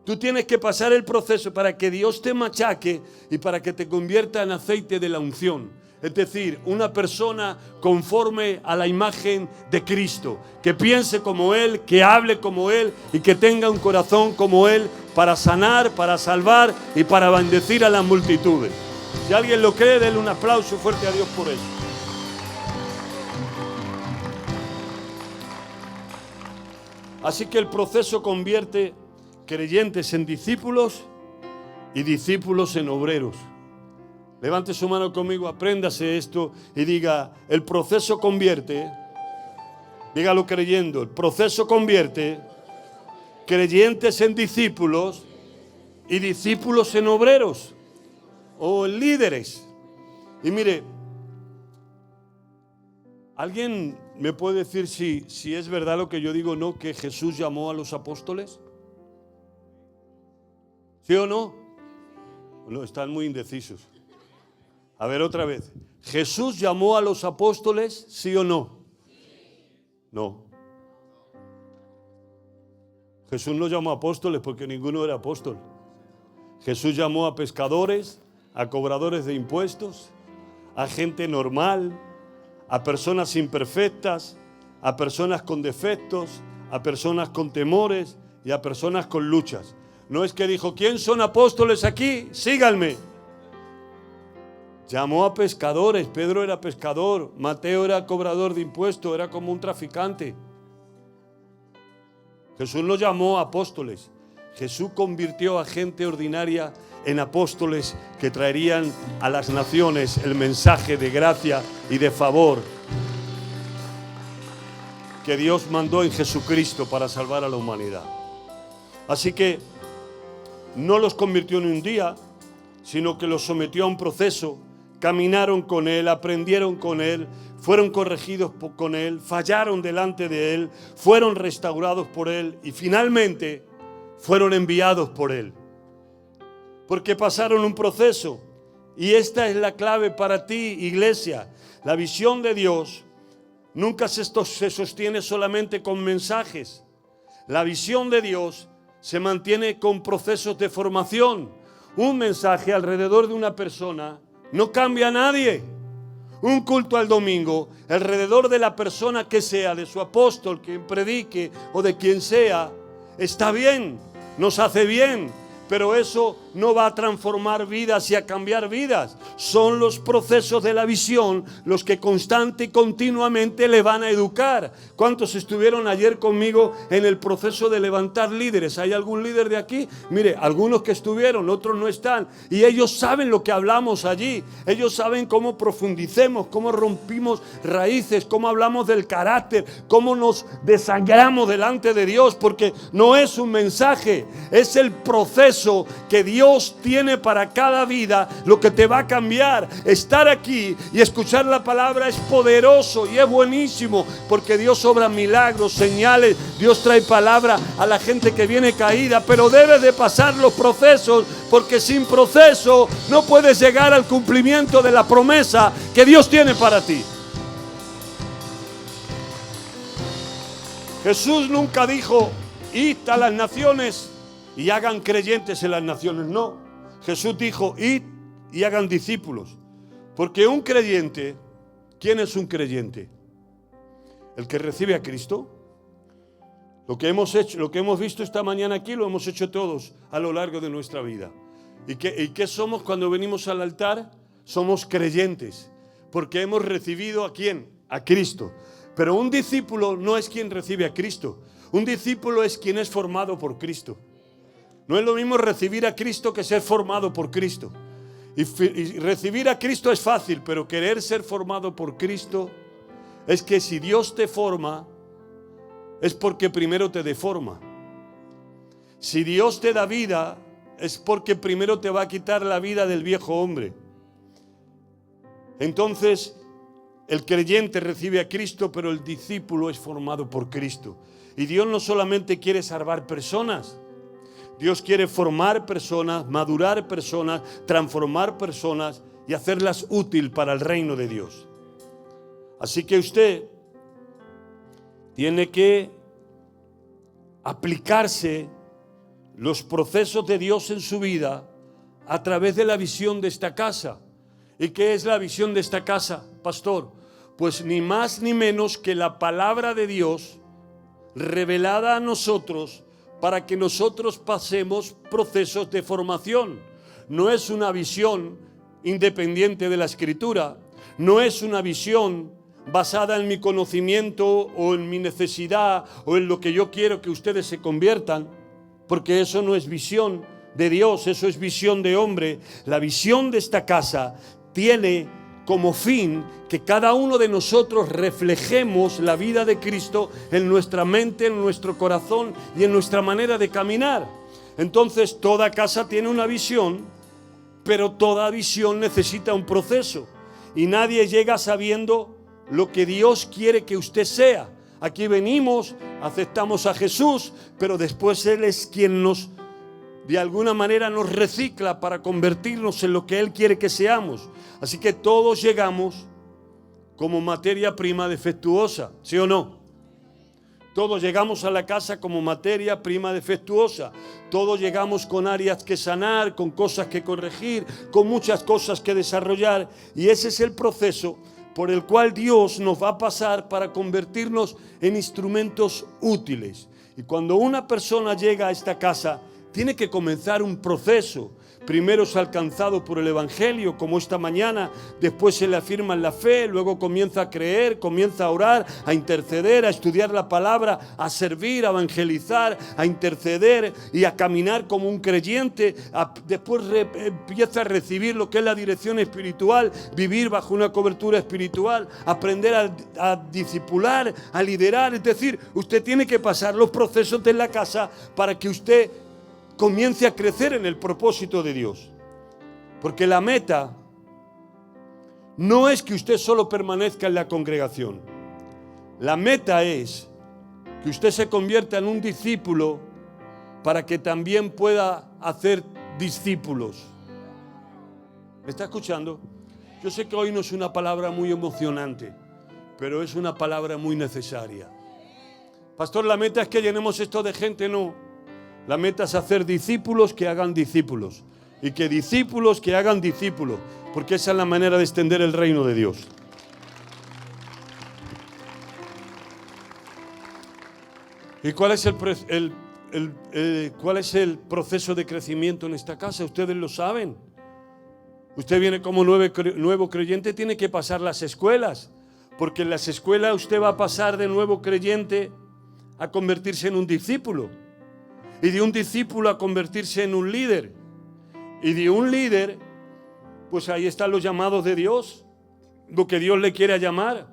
Tú tienes que pasar el proceso para que Dios te machaque y para que te convierta en aceite de la unción. Es decir, una persona conforme a la imagen de Cristo, que piense como Él, que hable como Él y que tenga un corazón como Él para sanar, para salvar y para bendecir a las multitudes. Si alguien lo cree, denle un aplauso fuerte a Dios por eso. Así que el proceso convierte creyentes en discípulos y discípulos en obreros. Levante su mano conmigo, apréndase esto y diga, el proceso convierte, dígalo creyendo, el proceso convierte creyentes en discípulos y discípulos en obreros o en líderes. Y mire, ¿alguien me puede decir si es verdad lo que yo digo, no, que Jesús llamó a los apóstoles? ¿Sí o no? No, están muy indecisos. A ver, otra vez. ¿Jesús llamó a los apóstoles, sí o no? No. Jesús no llamó a apóstoles porque ninguno era apóstol. Jesús llamó a pescadores, a cobradores de impuestos, a gente normal, a personas imperfectas, a personas con defectos, a personas con temores y a personas con luchas. No es que dijo, ¿quién son apóstoles aquí? Síganme. Llamó a pescadores. Pedro era pescador, Mateo era cobrador de impuestos, era como un traficante. Jesús no llamó a apóstoles. Jesús convirtió a gente ordinaria en apóstoles que traerían a las naciones el mensaje de gracia y de favor que Dios mandó en Jesucristo para salvar a la humanidad. Así que no los convirtió en un día, sino que los sometió a un proceso. Caminaron con Él, aprendieron con Él, fueron corregidos con Él, fallaron delante de Él, fueron restaurados por Él y finalmente fueron enviados por Él. Porque pasaron un proceso Y esta es la clave para ti, iglesia. La visión de Dios nunca se sostiene solamente con mensajes. La visión de Dios se mantiene con procesos de formación. Un mensaje alrededor de una persona no cambia a nadie. Un culto al domingo alrededor de la persona que sea, de su apóstol, quien predique o de quien sea, está bien, nos hace bien, pero eso no va a transformar vidas y a cambiar vidas. Son los procesos de la visión los que constante y continuamente le van a educar. ¿Cuántos estuvieron ayer conmigo en el proceso de levantar líderes? ¿Hay algún líder de aquí? Mire, algunos que estuvieron, otros no están. Y ellos saben lo que hablamos allí. Ellos saben cómo profundicemos, cómo rompimos raíces, cómo hablamos del carácter, cómo nos desangramos delante de Dios. Porque no es un mensaje, es el proceso que Dios tiene para cada vida, lo que te va a cambiar. Estar aquí y escuchar la palabra es poderoso y es buenísimo, porque Dios obra milagros, señales. Dios trae palabra a la gente que viene caída, pero debes de pasar los procesos, porque sin proceso no puedes llegar al cumplimiento de la promesa que Dios tiene para ti. Jesús nunca dijo: id a las naciones y hagan creyentes en las naciones. No, Jesús dijo: id y hagan discípulos. Porque un creyente, ¿quién es un creyente? El que recibe a Cristo. Lo que hemos hecho, lo que hemos visto esta mañana aquí, lo hemos hecho todos a lo largo de nuestra vida. ¿Y qué somos cuando venimos al altar? Somos creyentes, porque hemos recibido ¿a quién? A Cristo. Pero un discípulo no es quien recibe a Cristo. Un discípulo es quien es formado por Cristo. No es lo mismo recibir a Cristo que ser formado por Cristo. Y recibir a Cristo es fácil, pero querer ser formado por Cristo es que si Dios te forma, es porque primero te deforma. Si Dios te da vida, es porque primero te va a quitar la vida del viejo hombre. Entonces, el creyente recibe a Cristo, pero el discípulo es formado por Cristo. Y Dios no solamente quiere salvar personas, Dios quiere formar personas, madurar personas, transformar personas y hacerlas útil para el reino de Dios. Así que usted tiene que aplicarse los procesos de Dios en su vida a través de la visión de esta casa. ¿Y qué es la visión de esta casa, pastor? Pues ni más ni menos que la palabra de Dios revelada a nosotros, para que nosotros pasemos procesos de formación. No es una visión independiente de la Escritura, no es una visión basada en mi conocimiento o en mi necesidad o en lo que yo quiero que ustedes se conviertan, porque eso no es visión de Dios, eso es visión de hombre. La visión de esta casa tiene como fin que cada uno de nosotros reflejemos la vida de Cristo en nuestra mente, en nuestro corazón y en nuestra manera de caminar. Entonces, toda casa tiene una visión, pero toda visión necesita un proceso. Y nadie llega sabiendo lo que Dios quiere que usted sea. Aquí venimos, aceptamos a Jesús, pero después Él es quien de alguna manera nos recicla para convertirnos en lo que Él quiere que seamos. Así que todos llegamos como materia prima defectuosa, ¿sí o no? Todos llegamos a la casa como materia prima defectuosa. Todos llegamos con áreas que sanar, con cosas que corregir, con muchas cosas que desarrollar. Y ese es el proceso por el cual Dios nos va a pasar para convertirnos en instrumentos útiles. Y cuando una persona llega a esta casa, tiene que comenzar un proceso. Primero es alcanzado por el Evangelio, como esta mañana. Después se le afirma en la fe. Luego comienza a creer, comienza a orar, a interceder, a estudiar la palabra, a servir, a evangelizar, a interceder y a caminar como un creyente. Después empieza a recibir lo que es la dirección espiritual, vivir bajo una cobertura espiritual, aprender a discipular, a liderar. Es decir, usted tiene que pasar los procesos de la casa para que usted comience a crecer en el propósito de Dios. Porque la meta no es que usted solo permanezca en la congregación. La meta es que usted se convierta en un discípulo para que también pueda hacer discípulos. ¿Me está escuchando? Yo sé que hoy no es una palabra muy emocionante, pero es una palabra muy necesaria. Pastor, la meta es que llenemos esto de gente, no. La meta es hacer discípulos que hagan discípulos. Y que discípulos que hagan discípulos. Porque esa es la manera de extender el reino de Dios. ¿Y cuál es cuál es el proceso de crecimiento en esta casa? Ustedes lo saben. Usted viene como nuevo creyente, tiene que pasar las escuelas. Porque en las escuelas usted va a pasar de nuevo creyente a convertirse en un discípulo. Y de un discípulo a convertirse en un líder. Y de un líder, pues ahí están los llamados de Dios. Lo que Dios le quiere llamar.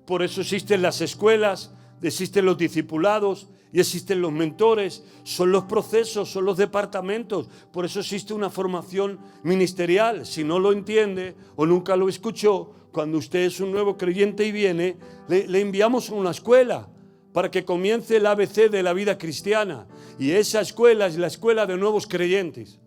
Por eso existen las escuelas, existen los discipulados y existen los mentores. Son los procesos, son los departamentos. Por eso existe una formación ministerial. Si no lo entiende o nunca lo escuchó, cuando usted es un nuevo creyente y viene, le enviamos a una escuela para que comience el ABC de la vida cristiana. Y esa escuela es la escuela de nuevos creyentes.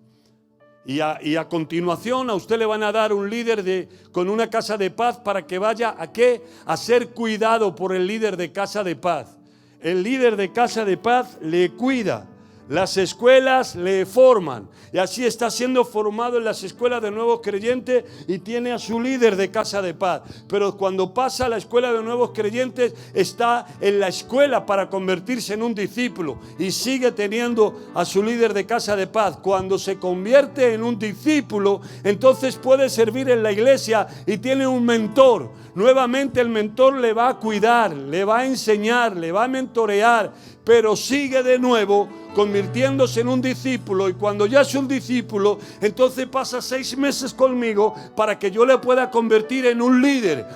Y a continuación a usted le van a dar un líder con una casa de paz para que vaya ¿a qué? A ser cuidado por el líder de casa de paz. El líder de casa de paz le cuida. Las escuelas le forman. Y así está siendo formado en las escuelas de nuevos creyentes y tiene a su líder de casa de paz. Pero cuando pasa a la escuela de nuevos creyentes, está en la escuela para convertirse en un discípulo. Y sigue teniendo a su líder de casa de paz. Cuando se convierte en un discípulo, entonces puede servir en la iglesia y tiene un mentor. Nuevamente el mentor le va a cuidar, le va a enseñar, le va a mentorear, pero sigue de nuevo convirtiéndose en un discípulo. Y cuando ya es un discípulo, entonces pasa 6 meses conmigo para que yo le pueda convertir en un líder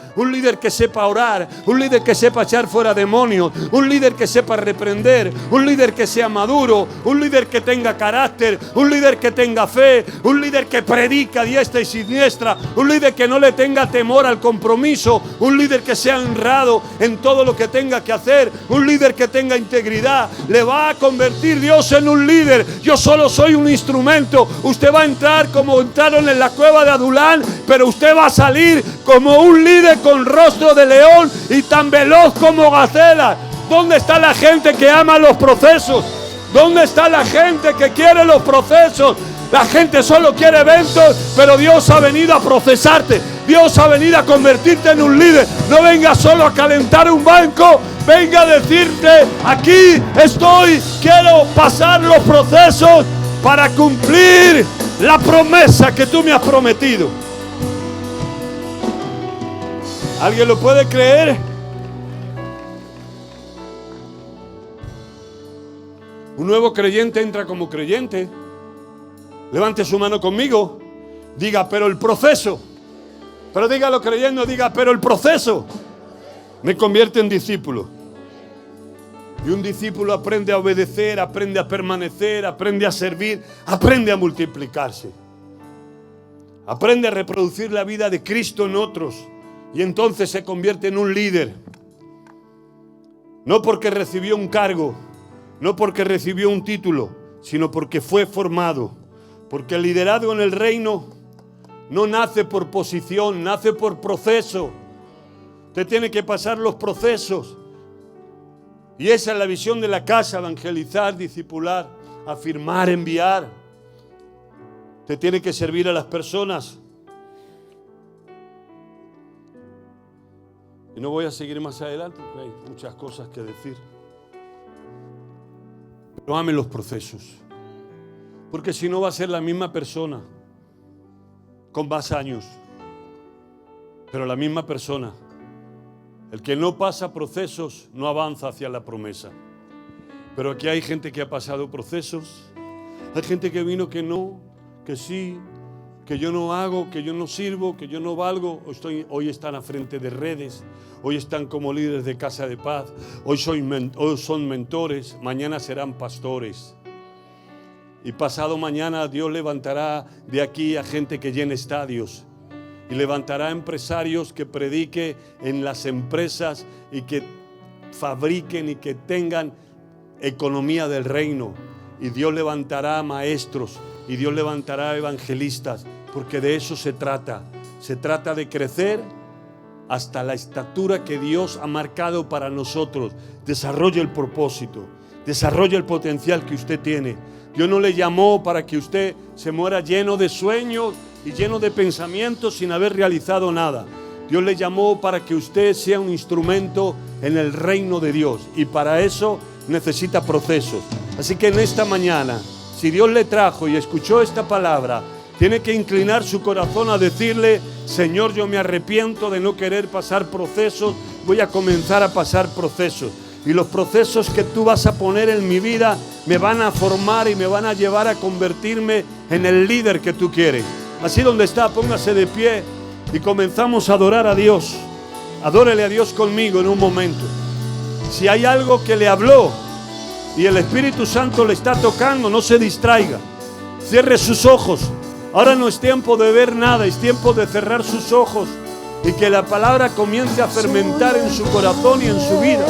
que sepa orar, un líder que sepa echar fuera demonios, un líder que sepa reprender, un líder que sea maduro, un líder que tenga carácter, un líder que tenga fe, un líder que predica diestra y siniestra, un líder que no le tenga temor al compromiso, un líder que sea honrado en todo lo que tenga que hacer, un líder que tenga integridad. Le va a convertir Dios en un líder. Yo solo soy un instrumento. Usted va a entrar como entraron en la cueva de Adulán, pero usted va a salir como un líder con rostro de león y tan veloz como gacela. ¿Dónde está la gente que ama los procesos? ¿Dónde está la gente que quiere los procesos? La gente solo quiere eventos, pero Dios ha venido a procesarte. Dios ha venido a convertirte en un líder. No venga solo a calentar un banco, venga a decirte: aquí estoy, quiero pasar los procesos para cumplir la promesa que tú me has prometido. ¿Alguien lo puede creer? Un nuevo creyente entra como creyente. Levante su mano conmigo. Diga: pero el proceso. Pero dígalo creyendo, diga: pero el proceso me convierte en discípulo. Y un discípulo aprende a obedecer, aprende a permanecer, aprende a servir, aprende a multiplicarse. Aprende a reproducir la vida de Cristo en otros. Y entonces se convierte en un líder. No porque recibió un cargo, no porque recibió un título, sino porque fue formado. Porque el liderazgo en el reino no nace por posición, nace por proceso. Usted tiene que pasar los procesos. Y esa es la visión de la casa: evangelizar, discipular, afirmar, enviar. Usted tiene que servir a las personas. Y no voy a seguir más adelante porque hay muchas cosas que decir. Pero ame los procesos. Porque si no va a ser la misma persona con más años. Pero la misma persona. El que no pasa procesos no avanza hacia la promesa. Pero aquí hay gente que ha pasado procesos. Hay gente que vino que no, que sí, que yo no hago, que yo no sirvo, que yo no valgo. Hoy están a frente de redes. Hoy están como líderes de casa de paz. Hoy son mentores. Mañana serán pastores. Y pasado mañana Dios levantará de aquí a gente que llene estadios. Y levantará empresarios que prediquen en las empresas y que fabriquen y que tengan economía del reino. Y Dios levantará maestros. Y Dios levantará evangelistas. porque de eso se trata. Se trata de crecer hasta la estatura que Dios ha marcado para nosotros. Desarrolle el propósito, desarrolle el potencial que usted tiene. Dios no le llamó para que usted se muera lleno de sueños y lleno de pensamientos sin haber realizado nada. Dios le llamó para que usted sea un instrumento en el reino de Dios, y para eso necesita procesos. Así que en esta mañana, si Dios le trajo y escuchó esta palabra, tiene que inclinar su corazón a decirle: Señor, yo me arrepiento de no querer pasar procesos, voy a comenzar a pasar procesos. Y los procesos que tú vas a poner en mi vida me van a formar y me van a llevar a convertirme en el líder que tú quieres. Así donde está, póngase de pie y comenzamos a adorar a Dios. Adórele a Dios conmigo en un momento. Si hay algo que le habló y el Espíritu Santo le está tocando, no se distraiga. Cierre sus ojos. Ahora no es tiempo de ver nada, es tiempo de cerrar sus ojos y que la palabra comience a fermentar en su corazón y en su vida.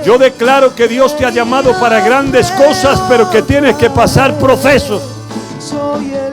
Yo declaro que Dios te ha llamado para grandes cosas, pero que tienes que pasar procesos. Soy el